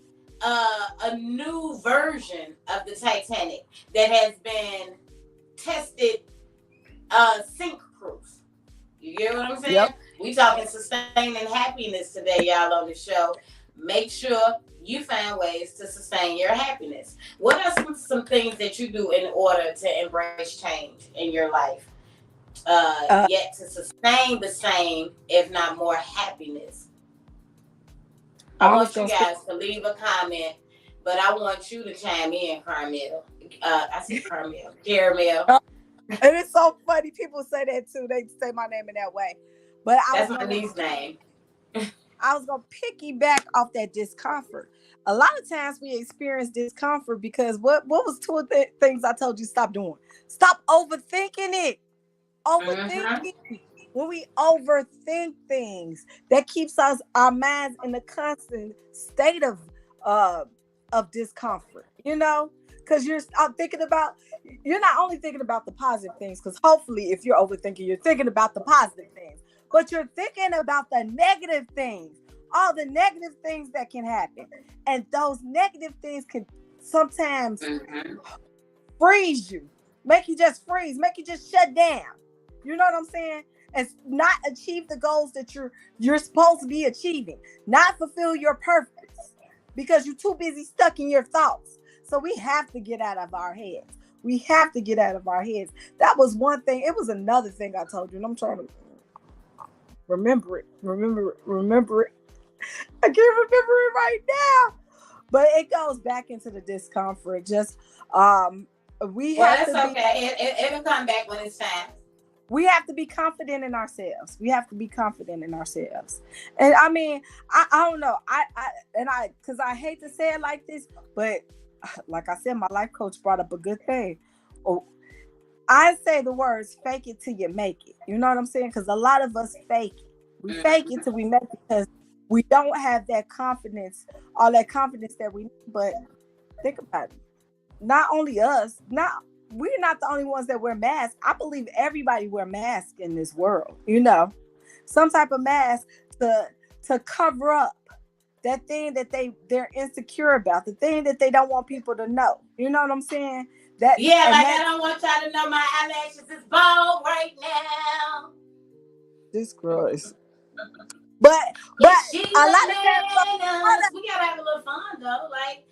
a new version of the Titanic that has been tested sink proof. You get what I'm saying? Yep. We talking sustaining happiness today, y'all, on the show. Make sure you find ways to sustain your happiness. What are some things that you do in order to embrace change in your life? Yet to sustain the same, if not more, happiness. I want you guys to leave a comment, but I want you to chime in, Karamel. I said Karamel. And it's so funny. People say that too. They say my name in that way. But that's my niece's name. I was going to piggyback off that discomfort. A lot of times we experience discomfort because what was 2 of the things I told you stop doing? Stop overthinking it. Overthinking. When we overthink things, that keeps our minds in a constant state of discomfort, you know? Because you're not only thinking about the positive things, because hopefully if you're overthinking, you're thinking about the positive things, but you're thinking about the negative things, all the negative things that can happen. And those negative things can sometimes freeze you, make you just freeze, make you just shut down. You know what I'm saying? And not achieve the goals that you're supposed to be achieving, not fulfill your purpose because you're too busy stuck in your thoughts. So we have to get out of our heads. We have to get out of our heads. That was one thing. It was another thing I told you, and I'm trying to remember it. I can't remember it right now. But it goes back into the discomfort. Just that's okay. It'll come back when it's time. We have to be confident in ourselves. And I mean, I don't know. Because I hate to say it like this, but like I said, my life coach brought up a good thing. I say the words, fake it till you make it. You know what I'm saying? Because a lot of us fake it. We fake it till we make it because we don't have that confidence, all that confidence that we need. But think about it. Not only us, we're not the only ones that wear masks. I believe everybody wear masks in this world, you know, some type of mask to to cover up that thing that they're insecure about, the thing that they don't want people to know. You know what I'm saying? That yeah, like I don't want y'all to know my eyelashes is bald right now. This girl is. But a lot of times we gotta have a little fun though, like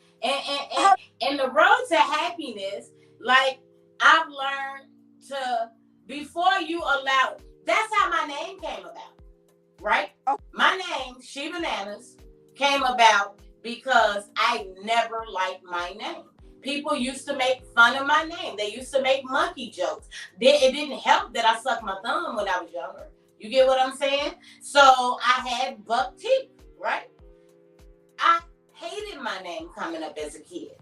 and the road to happiness. Like I've learned to before you allow. That's how my name came about, right? Oh. My name ChiBananas came about because I never liked my name. People used to make fun of my name. They used to make monkey jokes. It didn't help that I sucked my thumb when I was younger. You get what I'm saying? So I had buck teeth, right? I hated my name coming up as a kid.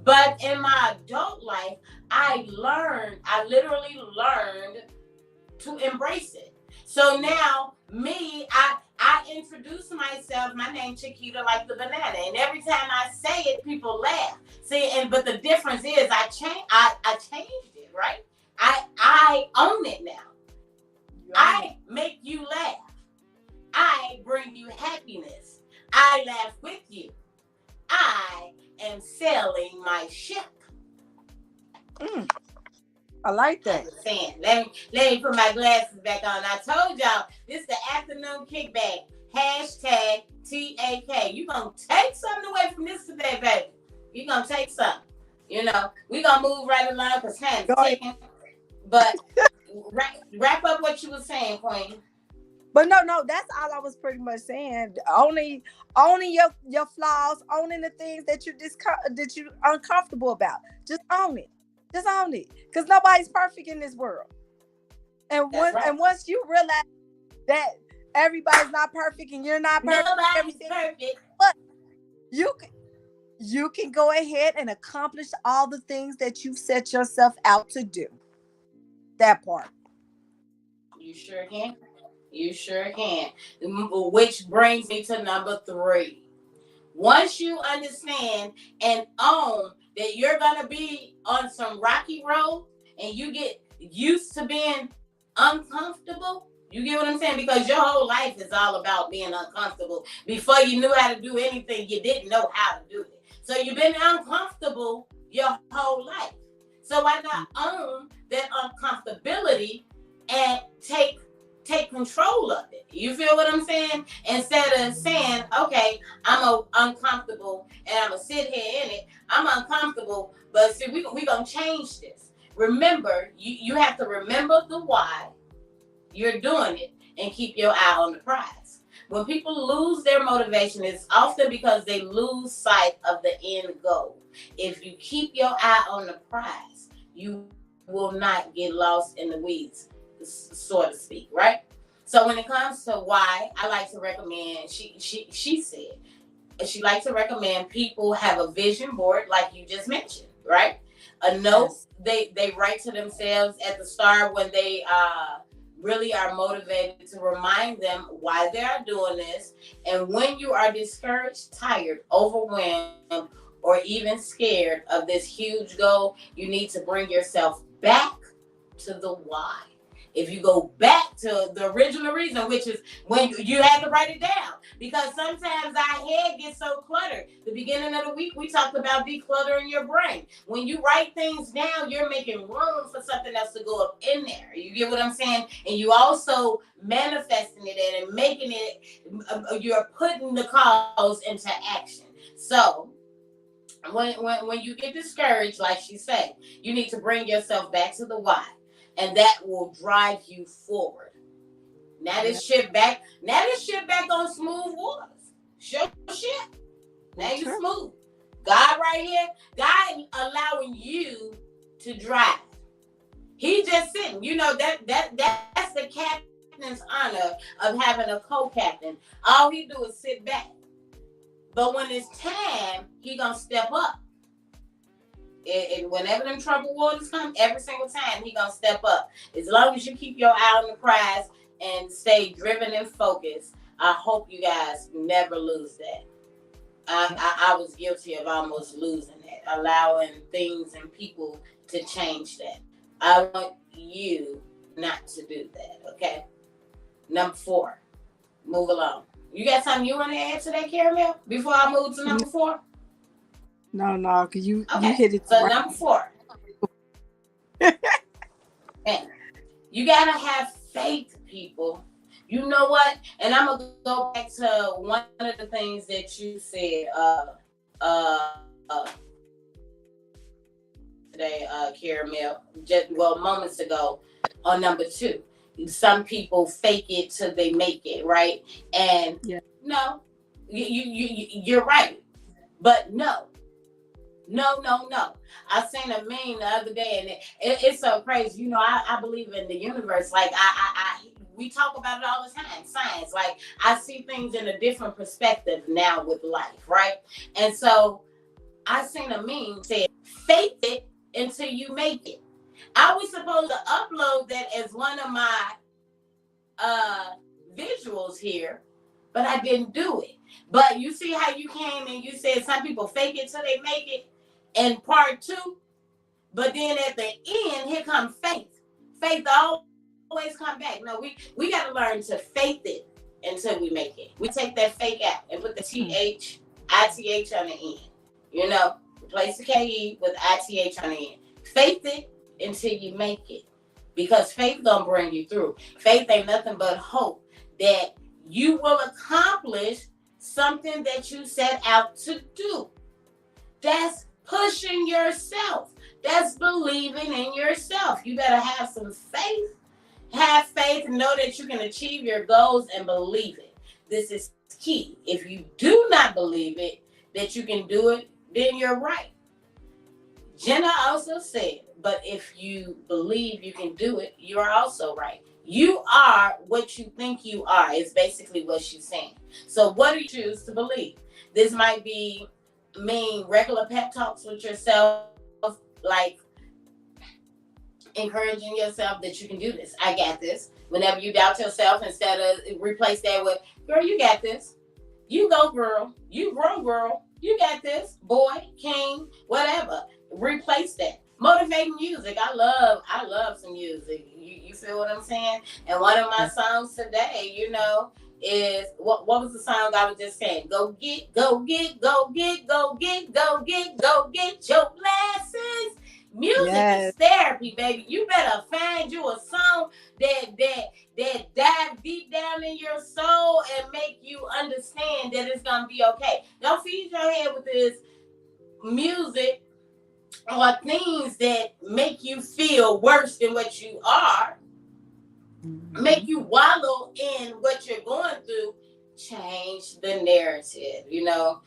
But in my adult life, I literally learned to embrace it. So now I introduce myself, my name Chiquita, like the banana. And every time I say it, people laugh. See, but the difference is I changed it, right? I own it now. I make you laugh. I bring you happiness. I laugh with you. I am sailing my ship. I like that. Let me put my glasses back on. I told y'all, this is the Afternoon Kickback. #TAK. You gonna take something away from this today, baby. You gonna take something. You know, we gonna move right along because time's ticking. But wrap up what you were saying, Queen. But no, that's all I was pretty much saying. Owning your flaws, owning the things that you're uncomfortable about. Just own it. Just own it. Because nobody's perfect in this world. And once you realize that everybody's not perfect and you're not perfect, nobody's perfect. But you can go ahead and accomplish all the things that you've set yourself out to do. That part. You sure can. You sure can. Which brings me to number 3. Once you understand and own that you're going to be on some rocky road and you get used to being uncomfortable, you get what I'm saying? Because your whole life is all about being uncomfortable. Before you knew how to do anything, you didn't know how to do it. So you've been uncomfortable your whole life. So why not own that uncomfortability and take control of it? You feel what I'm saying? Instead of saying, okay, I'm uncomfortable and I'm going to sit here in it. I'm uncomfortable, but see, we're going to change this. Remember, you have to remember the why you're doing it and keep your eye on the prize. When people lose their motivation, it's often because they lose sight of the end goal. If you keep your eye on the prize, you will not get lost in the weeds, so to speak, right? So when it comes to why, I like to recommend, she said, she likes to recommend people have a vision board like you just mentioned, right? A note they write to themselves at the start when they really are motivated, to remind them why they are doing this. And when you are discouraged, tired, overwhelmed, or even scared of this huge goal, you need to bring yourself back to the why. If you go back to the original reason, which is when you have to write it down, because sometimes our head gets so cluttered. The beginning of the week, we talked about decluttering your brain. When you write things down, you're making room for something else to go up in there. You get what I'm saying? And you also manifesting it and making it, you're putting the cause into action. So when you get discouraged, like she said, you need to bring yourself back to the why. And that will drive you forward. Now this ship back on smooth waters. Sure shit. Now you smooth. God right here, God allowing you to drive. He just sitting. You know, that's the captain's honor of having a co-captain. All he do is sit back. But when it's time, he gonna step up. And whenever them troubled waters come, every single time he gonna step up. As long as you keep your eye on the prize and stay driven and focused, I hope you guys never lose that. I was guilty of almost losing that, allowing things and people to change that. I want you not to do that, okay? Number 4, move along. You got something you want to add to that, Karamel, before I move to number 4? No, because you Okay, hit it so right. number 4. Man, you got to have faith, people. You know what? And I'm going to go back to one of the things that you said today, Karamel, moments ago on number 2. Some people fake it till they make it, right? And no, you're right. But no. I seen a meme the other day, and it's so crazy. You know, I believe in the universe. Like we talk about it all the time, science. Like I see things in a different perspective now with life, right? And so I seen a meme said, "Fake it until you make it." I was supposed to upload that as one of my visuals here, but I didn't do it. But you see how you came and you said some people fake it till they make it in part 2, but then at the end here comes faith. Faith always come back. No, we got to learn to faith it until we make it. We take that fake out and put the TH, ITH on the end. You know, replace the KE with ITH on the end. Faith it until you make it, because faith gonna bring you through. Faith ain't nothing but hope that you will accomplish something that you set out to do. That's pushing yourself. That's believing in yourself. You better have some faith. Have faith and know that you can achieve your goals and believe it. This is key. If you do not believe it, that you can do it, then you're right. Jenna also said, but if you believe you can do it, you are also right. You are what you think you are, is basically what she's saying. So what do you choose to believe? This might be regular pep talks with yourself, like encouraging yourself that you can do this. I got this. Whenever you doubt yourself, instead of replace that with, girl, you got this. You go, girl. You grow, girl. You got this. Boy, king, whatever. Replace that. Motivating music. I love some music. You feel what I'm saying? And one of my songs today, you know, is what was the song I was just saying? Go get your blessings. Music is therapy, baby. You better find you a song that dive deep down in your soul and make you understand that it's gonna be okay. Don't feed your head with this music or things that make you feel worse than what you are, make you wallow in what you're going through. Change the narrative, you know.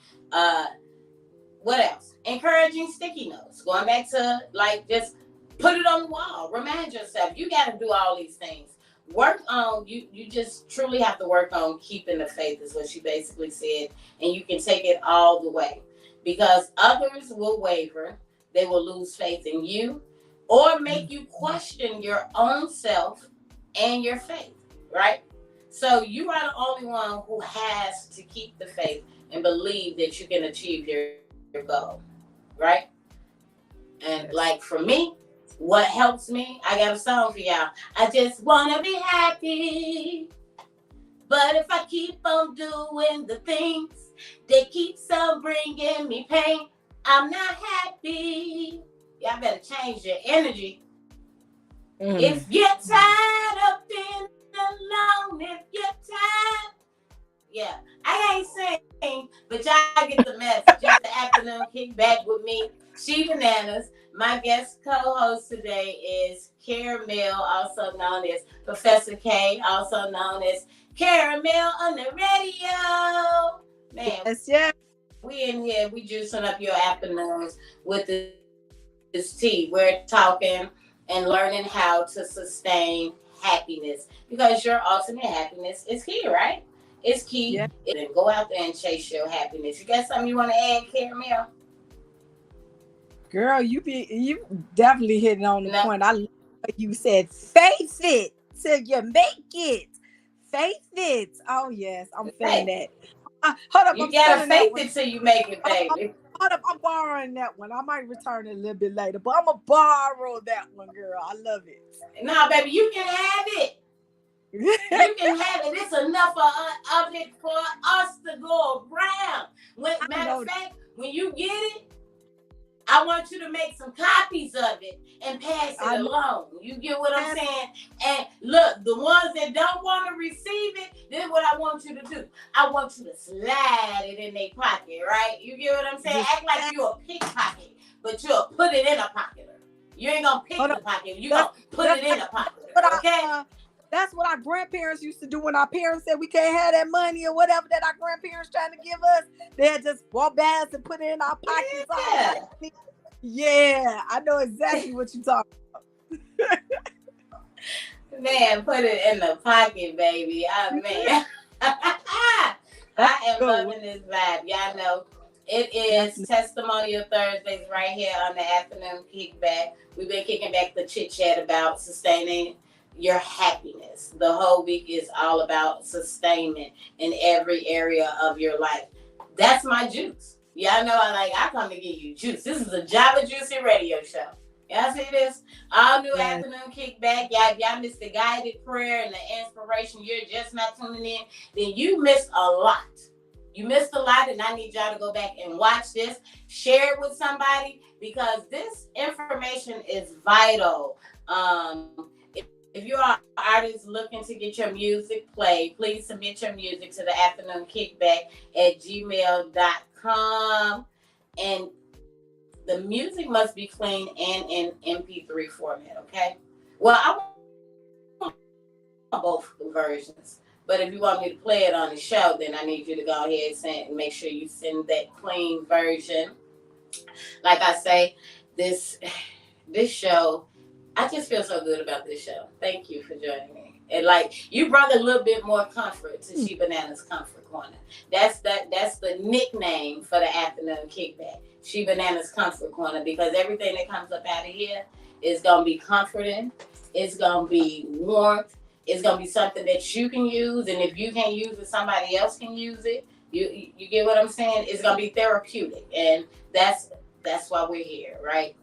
What else? Encouraging sticky notes. Going back to, like, just put it on the wall. Remind yourself. You got to do all these things. Work on, you just truly have to work on keeping the faith, is what she basically said. And you can take it all the way. Because others will waver. They will lose faith in you or make you question your own self and your faith, right? So you are the only one who has to keep the faith and believe that you can achieve your goal, right? And like for me, what helps me, I got a song for y'all. I just want to be happy. But if I keep on doing the things that keeps on bringing me pain, I'm not happy. Y'all better change your energy. If you're tired of being alone, if you're tired. Yeah, I ain't sing, but y'all get the message. Just the afternoon kickback with me, ChiBananas. My guest co-host today is Karamel, also known as Professor K, also known as Karamel on the radio. Man, yes. We in here, we juicing up your afternoons with this tea. We're talking and learning how to sustain happiness, because your ultimate happiness is here, right? It's key. Yeah. And go out there and chase your happiness. You got something you want to add, Karamel? Girl, you definitely hitting on the point. I love what you said. Face it till you make it. Face it. Oh yes, I'm feeling that. Hold up, you gotta face it till you make it, baby. Hold up, I'm borrowing that one. I might return it a little bit later, but I'm gonna borrow that one, girl. I love it. No, baby, you can have it. You can have it. It's enough of it for us to go around. Matter of fact, when you get it, I want you to make some copies of it and pass it along. You get what I'm saying? And look, the ones that don't want to receive it, this is what I want you to do. I want you to slide it in their pocket, right? You get what I'm saying? Act like you're a pickpocket, but you'll put it in a pocket. You ain't going to pick the pocket. You're going to put it in a pocket, okay? That's what our grandparents used to do when our parents said we can't have that money or whatever that our grandparents trying to give us. They'd just walk by us and put it in our pockets. Yeah, I know exactly what you're talking about. Man, put it in the pocket, baby. Man. I am loving this vibe. Y'all know it is Testimonial Thursdays right here on the Afternoon Kickback. We've been kicking back the chit chat about sustaining your happiness. The whole week is all about sustainment in every area of your life. That's my juice. Y'all know I come to give you juice. This is a Java Juicy radio show. Y'all see this? All new Afternoon Kickback. Y'all missed the guided prayer and the inspiration. You're just not tuning in. Then you missed a lot. You missed a lot, and I need y'all to go back and watch this. Share it with somebody because this information is vital. If you're an artist looking to get your music played, please submit your music to the Afternoon Kickback at gmail.com. And the music must be clean and in MP3 format, okay? Well, I want both versions. But if you want me to play it on the show, then I need you to go ahead and make sure you send that clean version. Like I say, this show, I just feel so good about this show. Thank you for joining me. And you brought a little bit more comfort to ChiBananas Comfort Corner. That's the nickname for the Afternoon Kickback. ChiBananas Comfort Corner, because everything that comes up out of here is gonna be comforting. It's gonna be warmth. It's gonna be something that you can use, and if you can't use it, somebody else can use it. You get what I'm saying? It's gonna be therapeutic, and that's why we're here, right?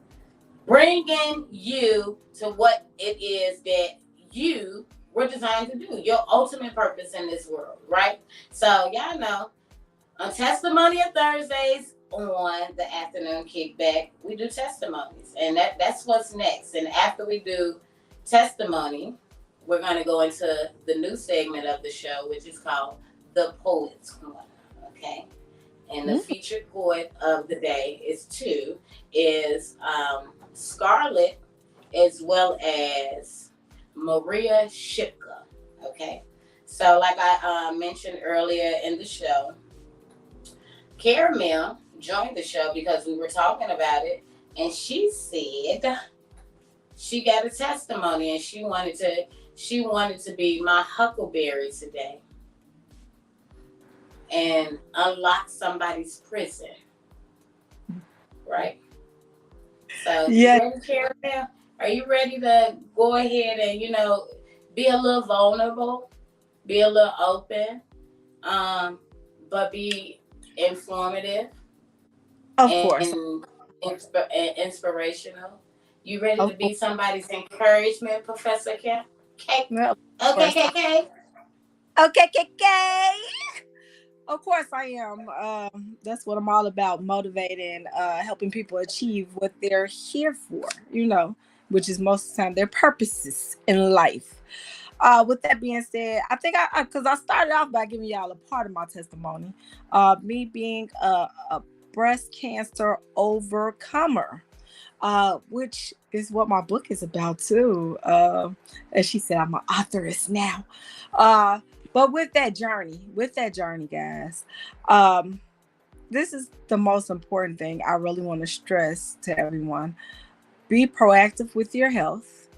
Bringing you to what it is that you were designed to do, your ultimate purpose in this world, right? So y'all know, on Testimonial Thursdays on the Afternoon Kickback, we do testimonies, and that's what's next. And after we do testimony, we're going to go into the new segment of the show, which is called the Poets Corner, okay? And the featured poet of the day is Scarlet, as well as Maria Shipka, okay? So like I mentioned earlier in the show, Karamel joined the show because we were talking about it, and she said she got a testimony and she wanted to be my huckleberry today and unlock somebody's prison, right? So, you ready, Karamel? Are you ready to go ahead and, be a little vulnerable, be a little open, but be informative? Of course. And inspirational? You ready to be somebody's encouragement, Professor K? Well, okay, KK. Of course I am. That's what I'm all about, motivating, helping people achieve what they're here for, which is most of the time their purposes in life. With that being said, I think because I started off by giving y'all a part of my testimony, me being a breast cancer overcomer, which is what my book is about too. As she said, I'm an authoress now. But with that journey, guys, this is the most important thing I really want to stress to everyone. Be proactive with your health,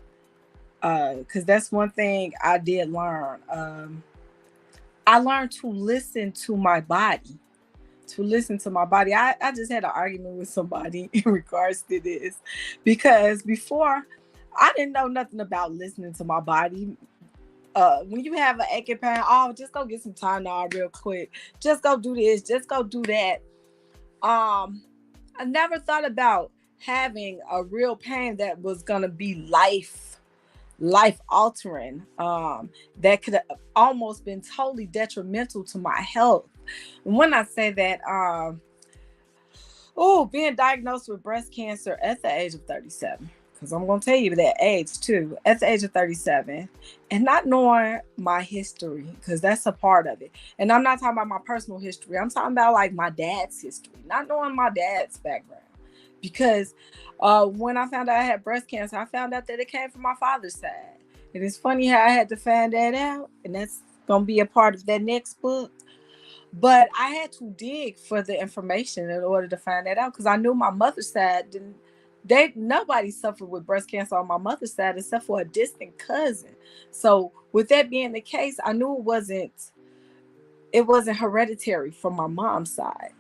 because that's one thing I did learn. I learned to listen to my body. I just had an argument with somebody in regards to this, because before I didn't know nothing about listening to my body. When you have an aching pain, just go get some Tylenol real quick. Just go do this. Just go do that. I never thought about having a real pain that was gonna be life life altering, that could have almost been totally detrimental to my health. And when I say that, being diagnosed with breast cancer at the age of 37, because I'm going to tell you that age too, at the age of 37, and not knowing my history, because that's a part of it. And I'm not talking about my personal history. I'm talking about like my dad's history, not knowing my dad's background. Because when I found out I had breast cancer, I found out that it came from my father's side. And it's funny how I had to find that out. And that's going to be a part of that next book. But I had to dig for the information in order to find that out, because I knew my mother's side nobody suffered with breast cancer on my mother's side except for a distant cousin. So with that being the case, I knew it wasn't hereditary from my mom's side.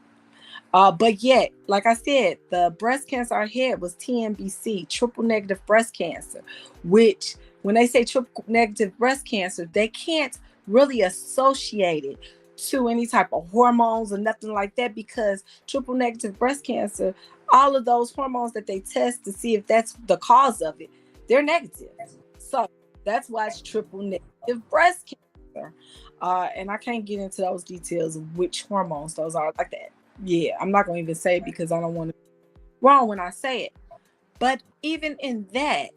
But yet, like I said, the breast cancer I had was TNBC, triple negative breast cancer, which when they say triple negative breast cancer, they can't really associate it to any type of hormones or nothing like that, because triple negative breast cancer, all of those hormones that they test to see if that's the cause of it, they're negative. So that's why it's triple negative breast cancer. And I can't get into those details of which hormones those are like that. Yeah, I'm not going to even say it because I don't want to be wrong when I say it. But even in that,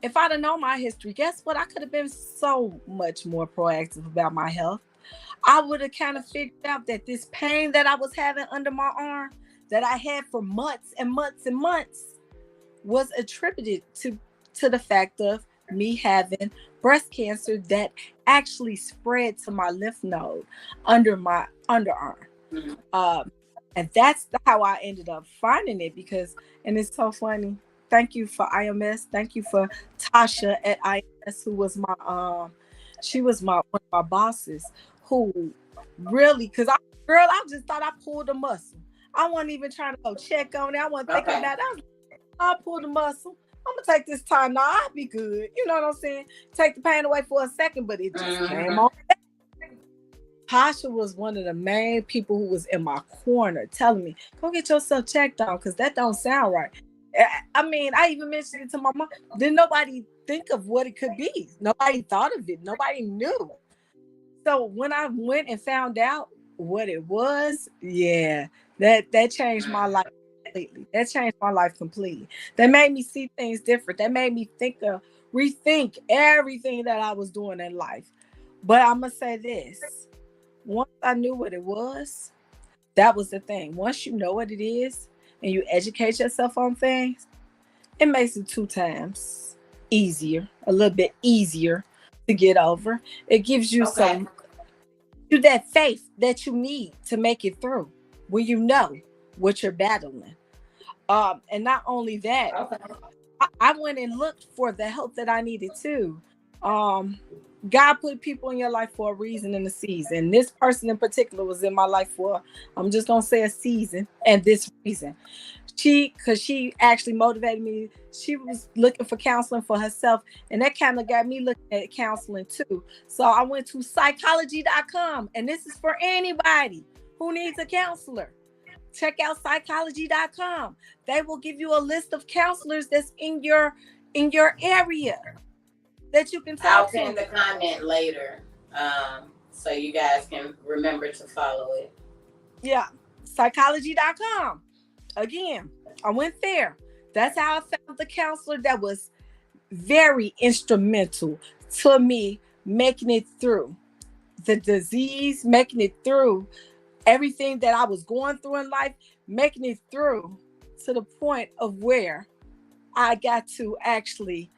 if I'd have known my history, guess what? I could have been so much more proactive about my health. I would have kind of figured out that this pain that I was having under my arm, that I had for months and months and months, was attributed to the fact of me having breast cancer that actually spread to my lymph node under my underarm. And that's how I ended up finding it, and it's so funny. Thank you for IMS. Thank you for Tasha at IMS, who was she was one of my bosses, who really, because I just thought I pulled a muscle. I wasn't even trying to go check on it. I wasn't thinking about it. I pulled a muscle. I'm gonna take this time now. I'll be good. You know what I'm saying? Take the pain away for a second, but it just came on. Tasha was one of the main people who was in my corner telling me, go get yourself checked out, because that don't sound right. I mean, I even mentioned it to my mom. Didn't nobody think of what it could be. Nobody thought of it. Nobody knew. So when I went and found out what it was, yeah, that changed my life completely. That changed my life completely. That made me see things different. That made me rethink everything that I was doing in life. But I'm going to say this. Once I knew what it was, that was the thing. Once you know what it is and you educate yourself on things, it makes it 2 times easier, a little bit easier to get over. It gives you that faith that you need to make it through when you know what you're battling. And not only that, I went and looked for the help that I needed too. God put people in your life for a reason and a season. This person in particular was in my life for, I'm just going to say, a season and this reason. Because she actually motivated me. She was looking for counseling for herself, and that kind of got me looking at counseling too. So I went to psychology.com, and this is for anybody who needs a counselor. Check out psychology.com. They will give you a list of counselors that's in your area that you can talk to. I'll pin the comment later, so you guys can remember to follow it. Yeah, psychology.com. Again, I went there. That's how I found the counselor that was very instrumental to me making it through the disease, making it through everything that I was going through in life, making it through to the point of where I got to actually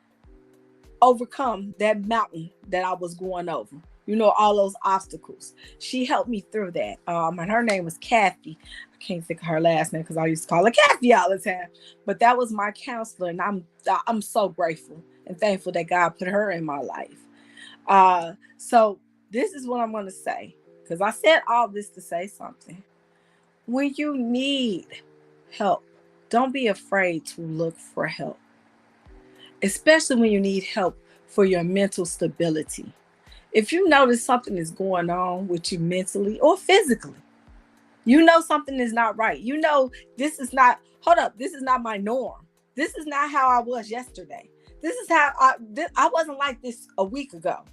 overcome that mountain that I was going over. You know, all those obstacles. She helped me through that. And her name was Kathy. I can't think of her last name because I used to call her Kathy all the time. But that was my counselor, and I'm so grateful and thankful that God put her in my life. So this is what I'm going to say, because I said all this to say something. When you need help, don't be afraid to look for help, especially when you need help for your mental stability. If you notice something is going on with you mentally or physically, you know something is not right. You know this is not my norm. This is not how I was yesterday. This is how I wasn't like this a week ago.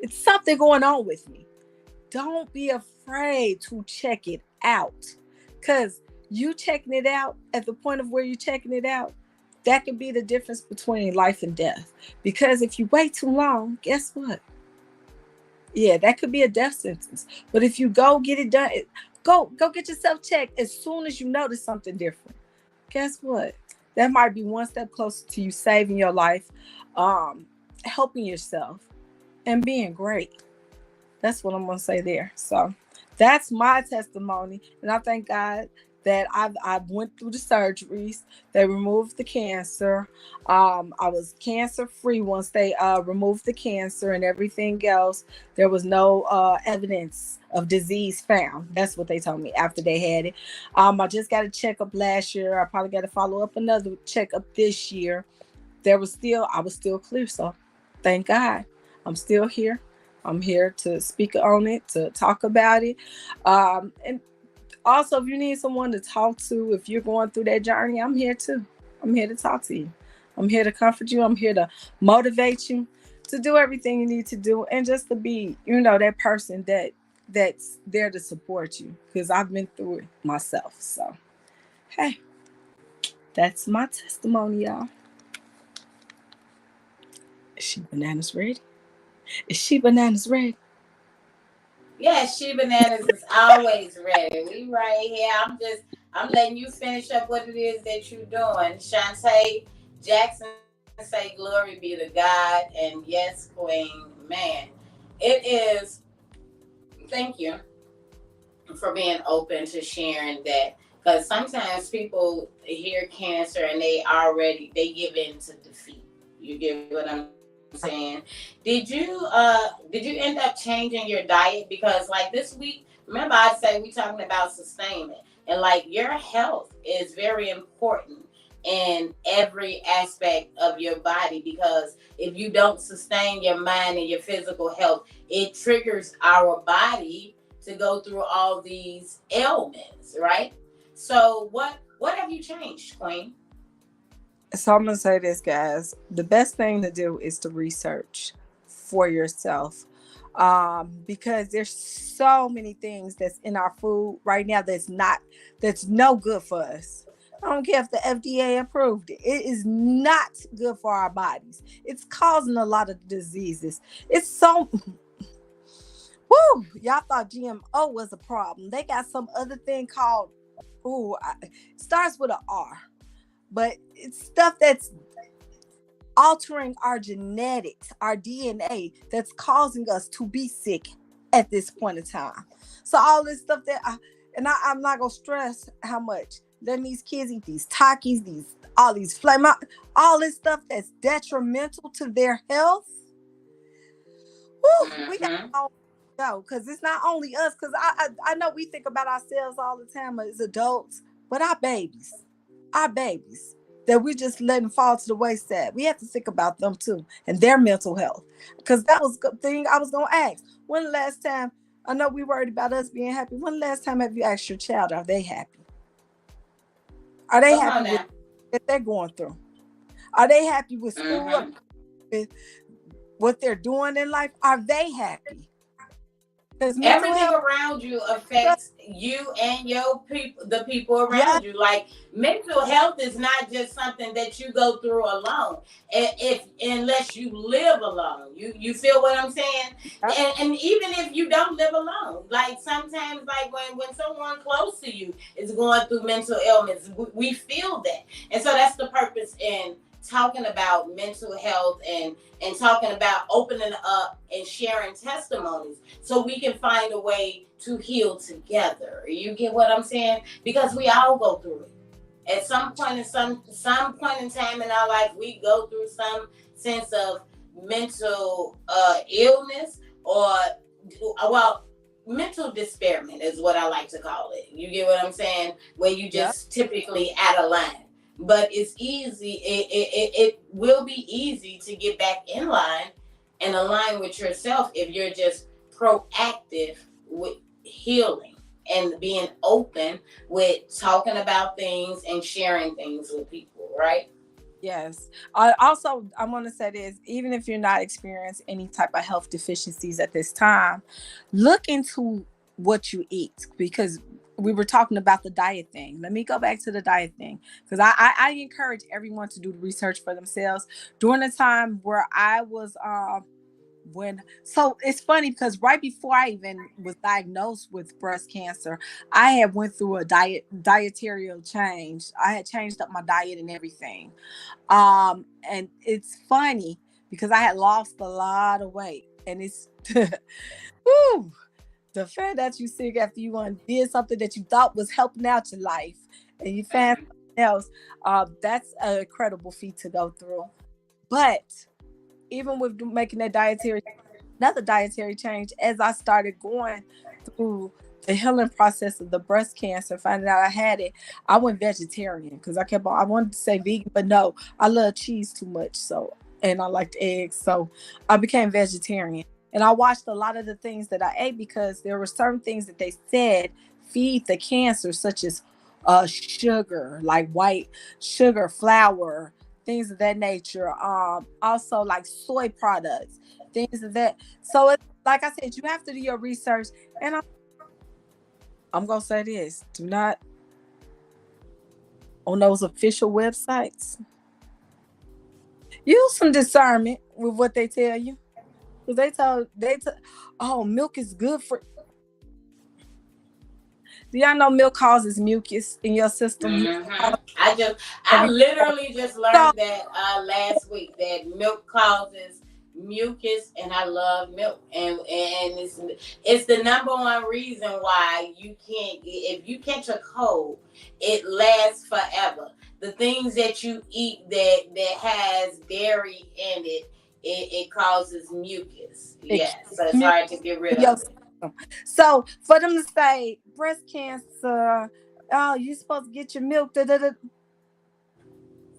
It's something going on with me. Don't be afraid to check it out. Because you checking it out at the point of where you're checking it out, that could be the difference between life and death. Because if you wait too long, guess what? Yeah, that could be a death sentence. But if you go get it done, go get yourself checked as soon as you notice something different. Guess what? That might be one step closer to you saving your life, helping yourself, and being great. That's what I'm going to say there. So that's my testimony. And I thank God that I went through the surgeries. They removed the cancer. I was cancer free once they removed the cancer and everything else. There was no evidence of disease found. That's what they told me after they had it. I just got a checkup last year. I probably got to follow up another checkup this year. I was still clear. So thank God I'm still here. I'm here to speak on it, to talk about it. And also, if you need someone to talk to, if you're going through that journey, I'm here too. I'm here to talk to you. I'm here to comfort you. I'm here to motivate you to do everything you need to do, and just to be, that person that's there to support you, because I've been through it myself. So, hey, that's my testimony, y'all. Is ChiBananas ready? Is ChiBananas ready? Yes, ChiBananas is always ready. We right here. I'm letting you finish up what it is that you're doing. Shantae Jackson say glory be to God, and yes, Queen, man, it is. Thank you for being open to sharing that, because sometimes people hear cancer and they give in to defeat. You get what I'm saying? Did you end up changing your diet? Because like this week, remember I said we talking about sustainment, and like your health is very important in every aspect of your body, because if you don't sustain your mind and your physical health, it triggers our body to go through all these ailments, right? So what have you changed, Queen? So I'm going to say this, guys. The best thing to do is to research for yourself, because there's so many things that's in our food right now that's no good for us. I don't care if the FDA approved it. It is not good for our bodies. It's causing a lot of diseases. It's so... Woo! Y'all thought GMO was a problem. They got some other thing called... starts with an R. But it's stuff that's altering our genetics, our DNA, that's causing us to be sick at this point in time. So all this stuff I'm not going to stress how much letting these kids eat these Takis, all these flame, all this stuff that's detrimental to their health. Woo, we got to go, because it's not only us, because I know we think about ourselves all the time as adults, but our babies that we just letting fall to the wayside. We have to think about them too, and their mental health, because that was the thing I was going to ask. When the last time, I know we worried about us being happy, when the last time have you asked your child, are they happy? Are they happy with what they're going through? Are they happy with school, with what they're doing in life? Are they happy? Everything around you affects you and the people around you. Like, mental health is not just something that you go through alone, unless you live alone. You feel what I'm saying? And even if you don't live alone, like sometimes, like when someone close to you is going through mental illness, we feel that. And so that's the purpose in talking about mental health and talking about opening up and sharing testimonies, so we can find a way to heal together. You get what I'm saying? Because we all go through it. At some point in time in our life, we go through some sense of mental illness, or mental disparament is what I like to call it. You get what I'm saying? Where you just typically out of line. But it's easy. It will be easy to get back in line and align with yourself if you're just proactive with healing and being open with talking about things and sharing things with people, right? Yes. Also, I want to say this, even if you're not experiencing any type of health deficiencies at this time, look into what you eat, because we were talking about the diet thing. Let me go back to the diet thing, because I encourage everyone to do the research for themselves. During the time where I was so it's funny, because right before I even was diagnosed with breast cancer, I had went through a dietary change. I had changed up my diet and everything. And it's funny because I had lost a lot of weight, and it's whew, the fact that you sick after you did something that you thought was helping out your life, and you found something else. That's an incredible feat to go through. But even with making another dietary change, as I started going through the healing process of the breast cancer, finding out I had it, I went vegetarian, because I wanted to say vegan, but no, I love cheese too much. So, and I liked eggs. So I became vegetarian, and I watched a lot of the things that I ate, because there were certain things that they said feed the cancer, such as sugar, like white sugar, flour, things of that nature. Also like soy products, things of that. So it's like I said, you have to do your research. And I'm gonna say this: do not, on those official websites, use some discernment with what they tell you. Because oh, milk is good for. Do y'all know milk causes mucus in your system? Mm-hmm. I literally just learned that last week, that milk causes mucus, and I love milk, and it's the number one reason why you can't, if you catch a cold, it lasts forever. The things that you eat that has dairy in it causes mucus. Yes, so it's hard to get rid of it. So for them to say breast cancer, oh, you're supposed to get your milk. So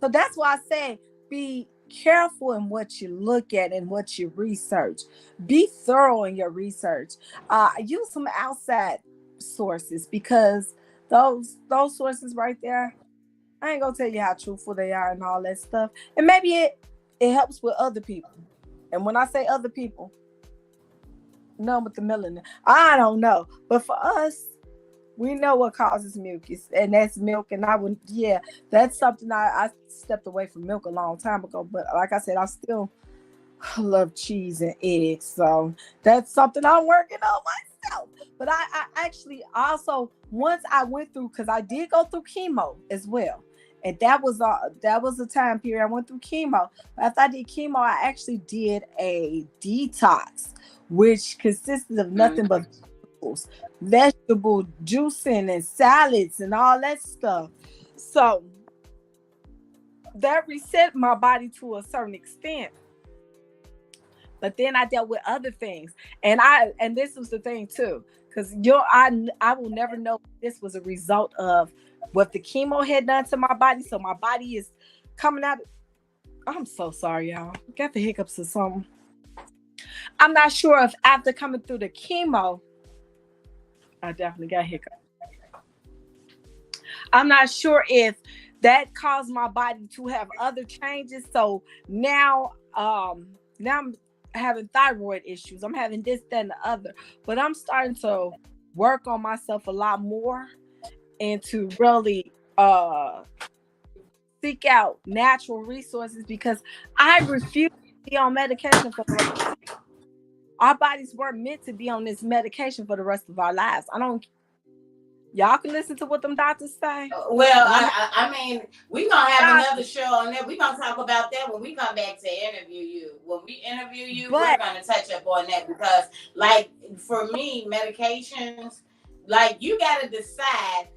that's why I say be careful in what you look at and what you research. Be thorough in your research. Use some outside sources, because those sources right there, I ain't gonna tell you how truthful they are and all that stuff. And maybe it helps with other people. And when I say other people, no, with the melanin, I don't know. But for us, we know what causes mucus, and that's milk. And that's something I stepped away from milk a long time ago. But like I said, I still love cheese and eggs. So that's something I'm working on myself. But I actually also, once I went through, because I did go through chemo as well. And that was a time period I went through chemo. After I did chemo, I actually did a detox, which consisted of nothing but vegetable juicing and salads and all that stuff. So that reset my body to a certain extent. But then I dealt with other things. And this was the thing too, because I will never know if this was a result of what the chemo had done to my body. So my body is coming out. I'm so sorry, y'all. Got the hiccups or something. I'm not sure if after coming through the chemo, I definitely got hiccups. I'm not sure if that caused my body to have other changes. So now I'm having thyroid issues. I'm having this, that, and the other. But I'm starting to work on myself a lot more, and to really seek out natural resources, because I refuse to be on medication for the rest of life. Our bodies weren't meant to be on this medication for the rest of our lives. Y'all can listen to what them doctors say. Well, I mean, we're going to have another show on that. We're going to talk about that when we come back to interview you. When we interview you, we're going to touch up on that, because, like, for me, medications, like, you got to decide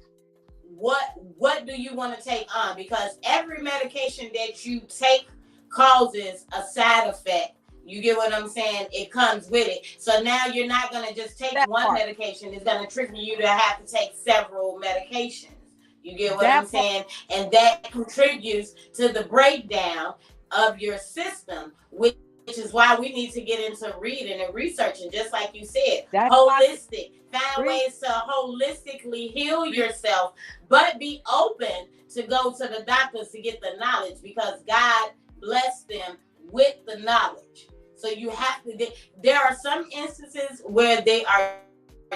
what do you want to take on, because every medication that you take causes a side effect. You get what I'm saying? It comes with it. So now you're not going to just take one medication. It's going to trigger you to have to take several medications. You get what I'm saying? And that contributes to the breakdown of your system, which is why we need to get into reading and researching, just like you said, That's holistic. Find ways to holistically heal yourself, but be open to go to the doctors to get the knowledge, because God blessed them with the knowledge. So you have to, there are some instances where they are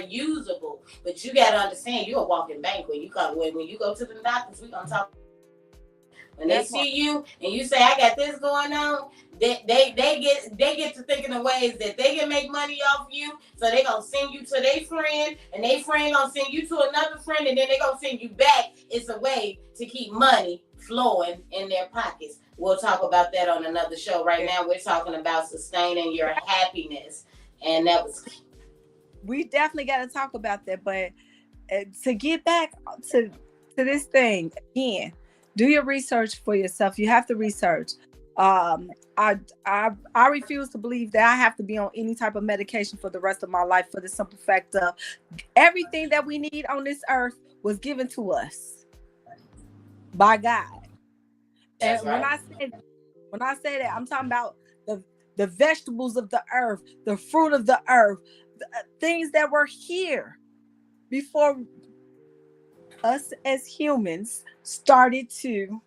usable, but you got to understand you're a walking bank when you come, when you go to the doctors. We're going to talk. When they see you and you say, I got this going on, they get to thinking of ways that they can make money off you. So they gonna send you to their friend, and their friend gonna send you to another friend, and then they gonna send you back. It's a way to keep money flowing in their pockets. We'll talk about that on another show. Right now, we're talking about sustaining your happiness, and that was. We definitely got to talk about that, but to get back to this thing again. Do your research for yourself. You have to research. I refuse to believe that I have to be on any type of medication for the rest of my life, for the simple fact of everything that we need on this earth was given to us by God. That's and right. when I say that, I'm talking about the vegetables of the earth, the fruit of the earth, things that were here before us as humans started to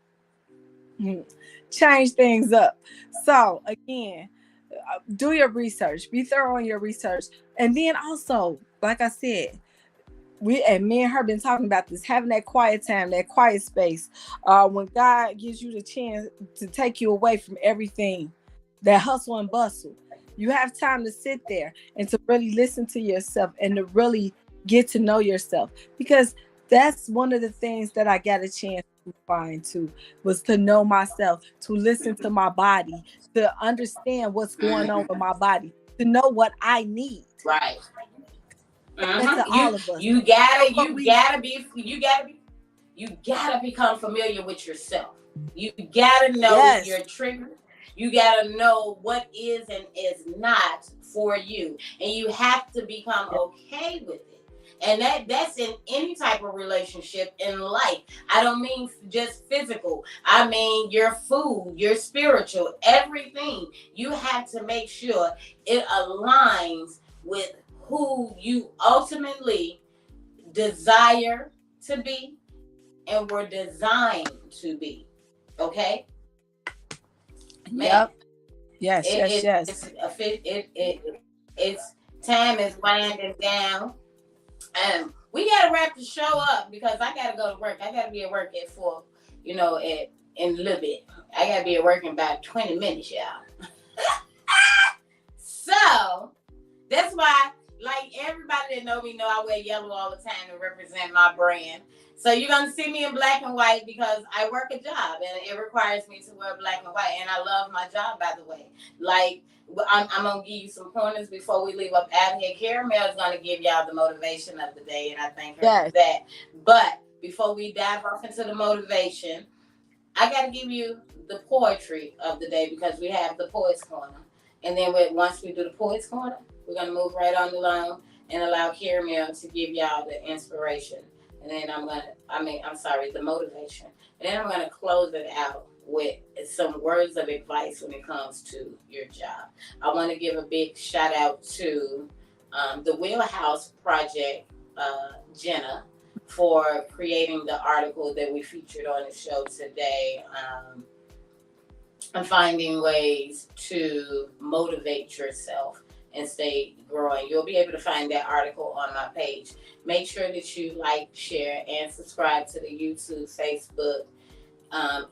change things up. So again, do your research, be thorough in your research. And then also, like I said, me and her been talking about this, having that quiet time, that quiet space, when God gives you the chance to take you away from everything, that hustle and bustle. You have time to sit there and to really listen to yourself and to really get to know yourself, because that's one of the things that I got a chance to find too, was to know myself, to listen to my body, to understand what's going on with my body, to know what I need. Right. To all of us. You gotta become familiar with yourself. You gotta know your trigger. You gotta know what is and is not for you, and you have to become okay with it. And that's in any type of relationship in life. I don't mean just physical. I mean your food, your spiritual, everything. You have to make sure it aligns with who you ultimately desire to be and were designed to be. Okay? Yep. Yes. It's time is winding down. We gotta wrap the show up because I gotta go to work. I gotta be at work at 4, in a little bit. I gotta be at work in about 20 minutes, y'all. So that's why, like everybody that know me know I wear yellow all the time to represent my brand. So you're gonna see me in black and white because I work a job and it requires me to wear black and white, and I love my job, by the way. Like, I'm gonna give you some pointers before we leave up out here. Karamel is gonna give y'all the motivation of the day, and I thank her for that. But before we dive off into the motivation, I gotta give you the poetry of the day because we have the Poets Corner, and then once we do the Poets Corner, we're gonna move right on along and allow Karamel to give y'all the inspiration, and then the motivation, and then I'm gonna close it out with some words of advice when it comes to your job. I want to give a big shout out to the WheelHouse Project, Jenna, for creating the article that we featured on the show today. And finding ways to motivate yourself and stay growing. You'll be able to find that article on my page. Make sure that you like, share, and subscribe to the YouTube, Facebook,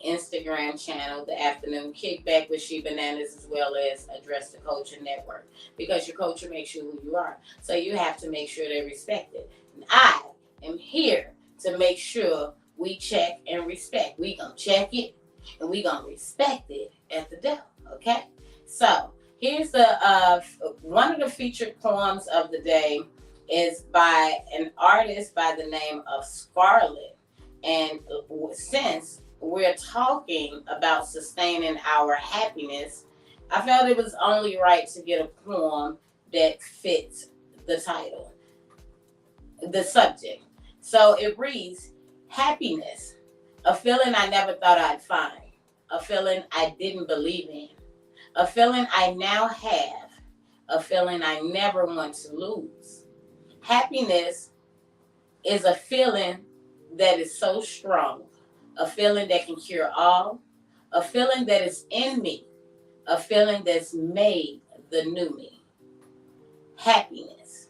Instagram channel, the Afternoon Kickback with ChiBananas, as well as Address the Culture Network, because your culture makes you who you are. So you have to make sure they're respected. And I am here to make sure we check and respect. We gonna check it and we gonna respect it at the devil. Okay. So here's the one of the featured poems of the day is by an artist by the name of Scarlet, and since we're talking about sustaining our happiness, I felt it was only right to get a poem that fits the title, the subject. So it reads, happiness, a feeling I never thought I'd find, a feeling I didn't believe in, a feeling I now have, a feeling I never want to lose. Happiness is a feeling that is so strong, a feeling that can cure all, a feeling that is in me, a feeling that's made the new me. Happiness.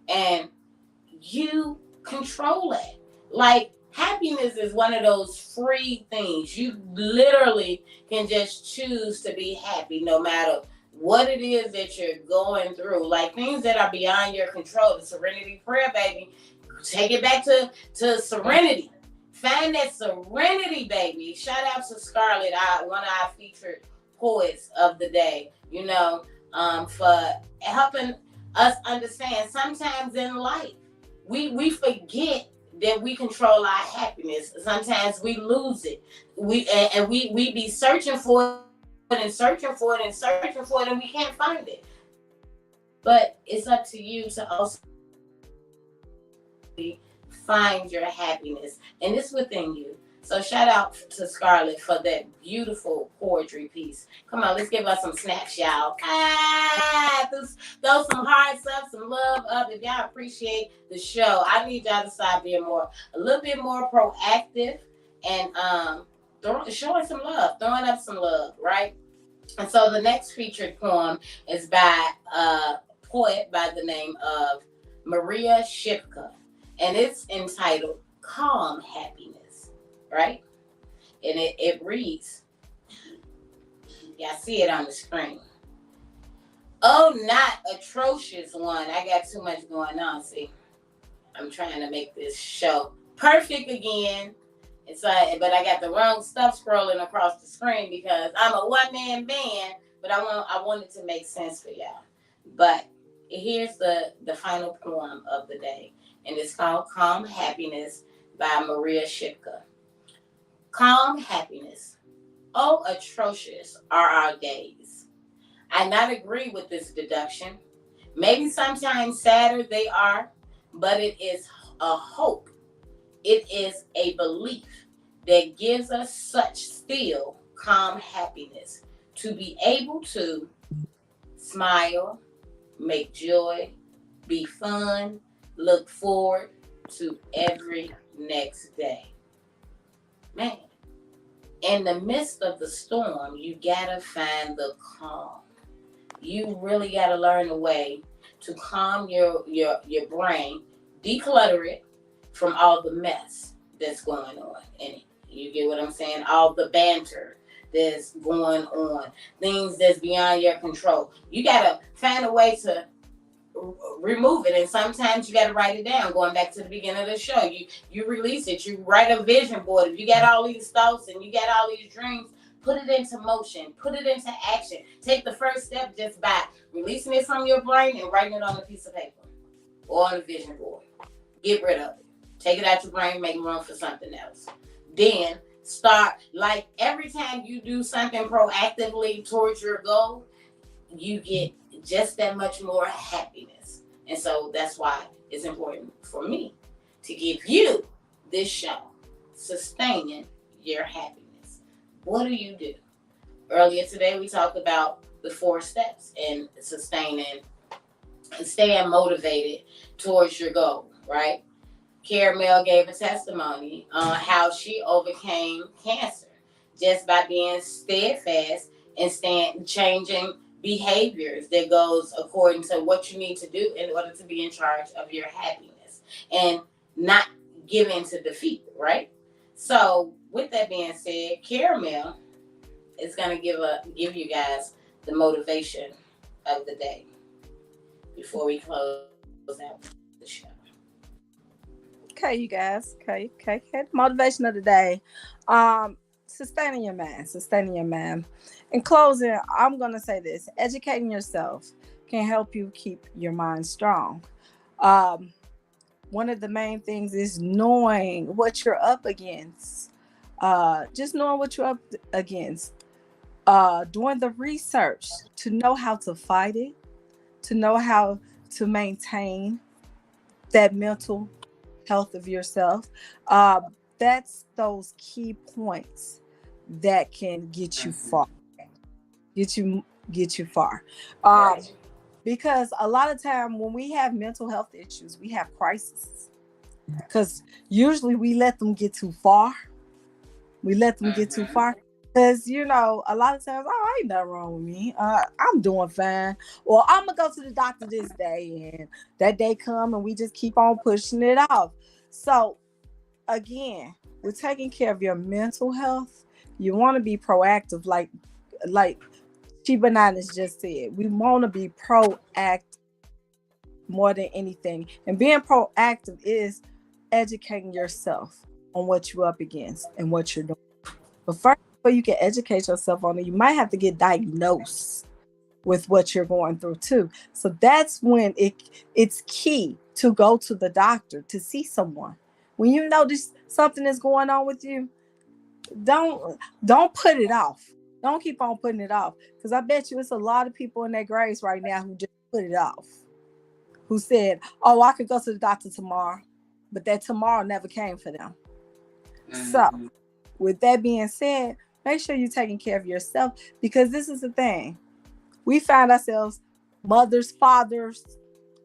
And you control it. Like, happiness is one of those free things. You literally can just choose to be happy no matter what it is that you're going through. Like, things that are beyond your control. The serenity prayer, baby. Take it back to serenity. Find that serenity, baby. Shout out to Scarlet, one of our featured poets of the day, for helping us understand sometimes in life we forget that we control our happiness. Sometimes we lose it. We be searching for it and searching for it and searching for it, and we can't find it. But it's up to you to also find your happiness, and it's within you. So shout out to Scarlet for that beautiful poetry piece. Come on, let's give us some snaps, y'all. Throw some hearts up, some love up. If y'all appreciate the show, I need y'all to start being a little bit more proactive and showing some love, throwing up some love, right? And so the next featured poem is by a poet by the name of Maria Shipka, and it's entitled Calm Happiness. Right? And it reads, y'all see it on the screen. Oh, not atrocious one. I got too much going on. See, I'm trying to make this show perfect again. But I got the wrong stuff scrolling across the screen because I'm a one-man band, but I want it to make sense for y'all. But here's the final poem of the day, and it's called Calm Happiness by Maria Shipka. Calm happiness. Oh, atrocious are our days. I not agree with this deduction. Maybe sometimes sadder they are, but it is a hope. It is a belief that gives us such still calm happiness to be able to smile, make joy, be fun, look forward to every next day. Man, in the midst of the storm, you gotta find the calm. You really gotta learn a way to calm your brain, declutter it from all the mess that's going on in it. You get what I'm saying? All the banter that's going on, things that's beyond your control. You gotta find a way to remove it, and sometimes you got to write it down. Going back to the beginning of the show, you release it. You write a vision board. If you got all these thoughts and you got all these dreams, put it into motion, put it into action. Take the first step just by releasing it from your brain and writing it on a piece of paper or on a vision board. Get rid of it. Take it out your brain, make room for something else. Then start, like, every time you do something proactively towards your goal, you get just that much more happiness. And so that's why it's important for me to give you this show, Sustaining Your Happiness. What do you do? Earlier today, we talked about the 4 steps in sustaining and staying motivated towards your goal, right? Karamel gave a testimony on how she overcame cancer just by being steadfast and changing behaviors that goes according to what you need to do in order to be in charge of your happiness and not give in to defeat, right? So with that being said, Karamel is going to give you guys the motivation of the day before we close out the show. Okay, you guys. Okay. The motivation of the day. Sustaining your mind. In closing, I'm going to say this. Educating yourself can help you keep your mind strong. One of the main things is knowing what you're up against. Just knowing what you're up against. Doing the research to know how to fight it, to know how to maintain that mental health of yourself. That's those key points that can get you far. get you far. Right. Because a lot of time when we have mental health issues, we have crises. Because usually we let them get too far. We let them get too far. Because, a lot of times, oh, ain't nothing wrong with me. I'm doing fine. Or I'm going to go to the doctor this day. And that day come and we just keep on pushing it off. So, again, we're taking care of your mental health. You want to be proactive, like ChiBananas just said. We want to be proactive more than anything. And being proactive is educating yourself on what you're up against and what you're doing. But first, before you can educate yourself on it, you might have to get diagnosed with what you're going through too. So that's when it's key to go to the doctor, to see someone. When you notice something is going on with you, don't put it off. Don't keep on putting it off. Because I bet you it's a lot of people in their graves right now who just put it off. Who said, oh, I could go to the doctor tomorrow. But that tomorrow never came for them. So, with that being said, make sure you're taking care of yourself. Because this is the thing. We find ourselves mothers, fathers,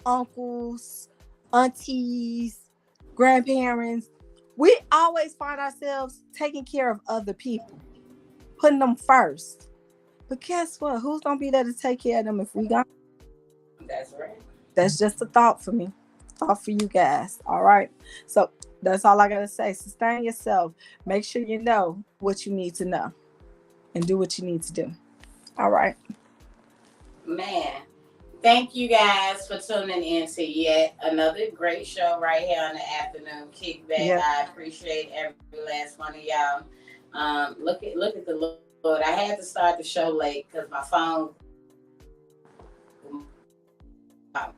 uncles, aunties, grandparents. We always find ourselves taking care of other people, putting them first. But guess what? Who's going to be there to take care of them if we gone? That's right. That's just a thought for me. Thought for you guys. All right. So that's all I got to say. Sustain yourself. Make sure you know what you need to know and do what you need to do. All right. Man, thank you guys for tuning in to yet another great show right here on the Afternoon Kickback. Yeah. I appreciate every last one of y'all. Look at the Lord. I had to start the show late because my phone, my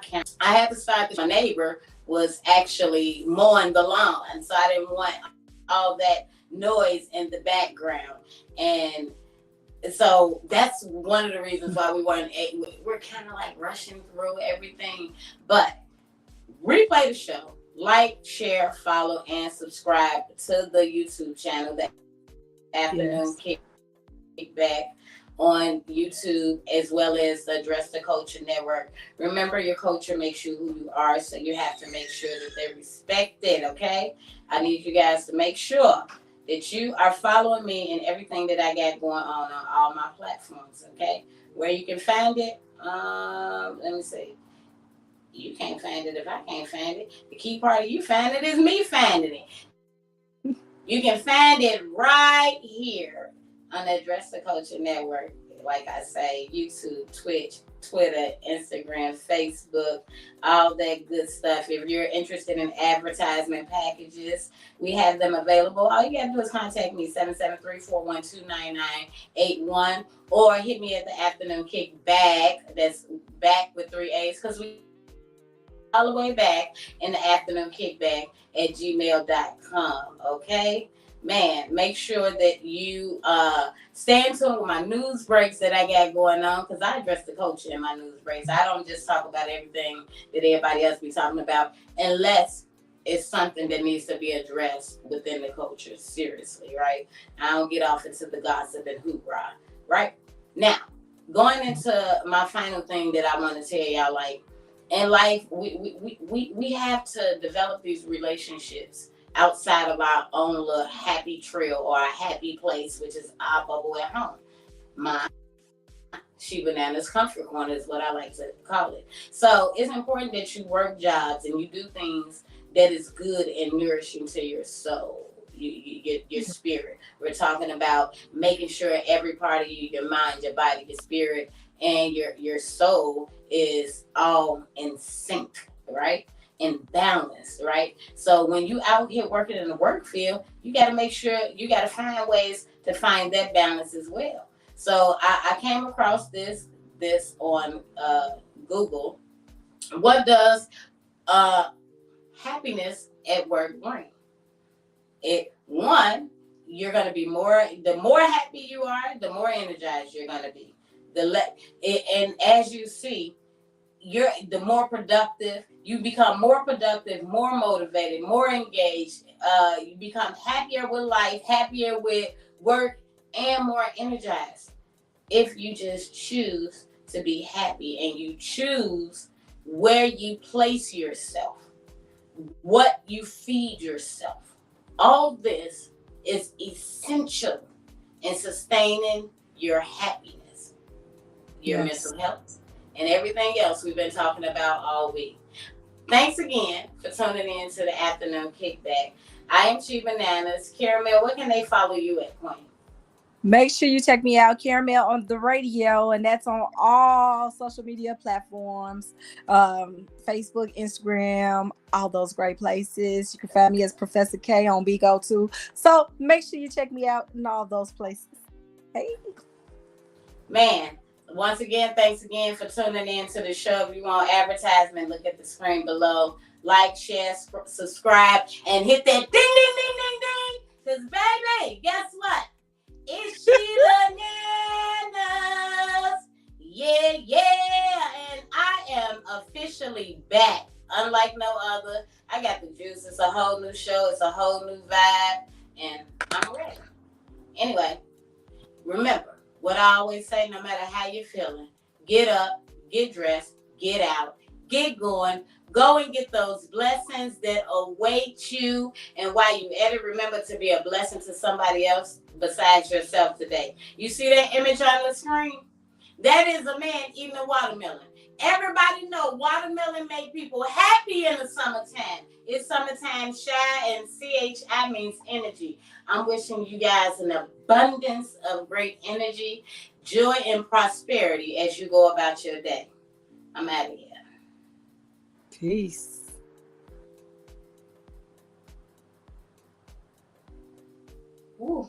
camera. I had to start. My neighbor was actually mowing the lawn, so I didn't want all that noise in the background. And so that's one of the reasons why we're kind of like rushing through everything. But replay the show, like, share, follow, and subscribe to the YouTube channel, the Afternoon Kickback on YouTube, as well as the Address the Culture Network. Remember, your culture makes you who you are, so you have to make sure that they're respected, okay? I need you guys to make sure that you are following me in everything that I got going on all my platforms, okay? Where you can find it, let me see. You can't find it if I can't find it. The key part of you finding it is me finding it. You can find it right here on the Address the Culture Network. Like I say, YouTube, Twitch, Twitter, Instagram, Facebook, all that good stuff. If you're interested in advertisement packages, we have them available. All you gotta do is contact me, 773-412-9981, or hit me at the Afternoon Kickback. That's back with 3 A's, because we all the way back in the Afternoon Kickback at gmail.com. Okay? Man, make sure that you stay in tune with my news breaks that I got going on, because I address the culture in my news breaks. I don't just talk about everything that everybody else be talking about, unless it's something that needs to be addressed within the culture seriously, right? I don't get off into the gossip and hoorah, right? Now, going into my final thing that I want to tell y'all, like, in life, we have to develop these relationships outside of our own little happy trail or a happy place, which is our bubble at home. My ChiBananas comfort corner is what I like to call it. So it's important that you work jobs and you do things that is good and nourishing to your soul, your spirit. We're talking about making sure every part of you, your mind, your body, your spirit, and your soul is all in sync, right? In balance, right? So when you out here working in the work field, you got to make sure you got to find ways to find that balance as well. So I came across this on Google. What does happiness at work bring? You're going to be the more happy you are, the more energized you're going to be. And as you see, the more productive. You become more productive, more motivated, more engaged. You become happier with life, happier with work, and more energized. If you just choose to be happy and you choose where you place yourself, what you feed yourself. All this is essential in sustaining your happiness, your mental health, and everything else we've been talking about all week. Thanks again for tuning in to the Afternoon Kickback. I am ChiBananas. Karamel, where can they follow you at, Queen? Make sure you check me out, Karamel on the radio, and that's on all social media platforms, Facebook, Instagram, all those great places. You can find me as Professor K on Bigo too. So make sure you check me out in all those places. Hey. Man, once again, thanks again for tuning in to the show. If you want advertisement, look at the screen below. Like, share, subscribe, and hit that ding, ding, ding, ding, ding. Because, baby, guess what? It's ChiBananas. Yeah, yeah. And I am officially back. Unlike no other. I got the juice. It's a whole new show. It's a whole new vibe. And I'm ready. Anyway, remember what I always say, no matter how you're feeling, get up, get dressed, get out, get going. Go and get those blessings that await you. And while you at it, remember to be a blessing to somebody else besides yourself today. You see that image on the screen? That is a man eating a watermelon. Everybody know watermelon make people happy in the summertime. It's summertime shy, and CHI means energy. I'm wishing you guys an abundance of great energy, joy, and prosperity as you go about your day. I'm out of here. Peace. Ooh.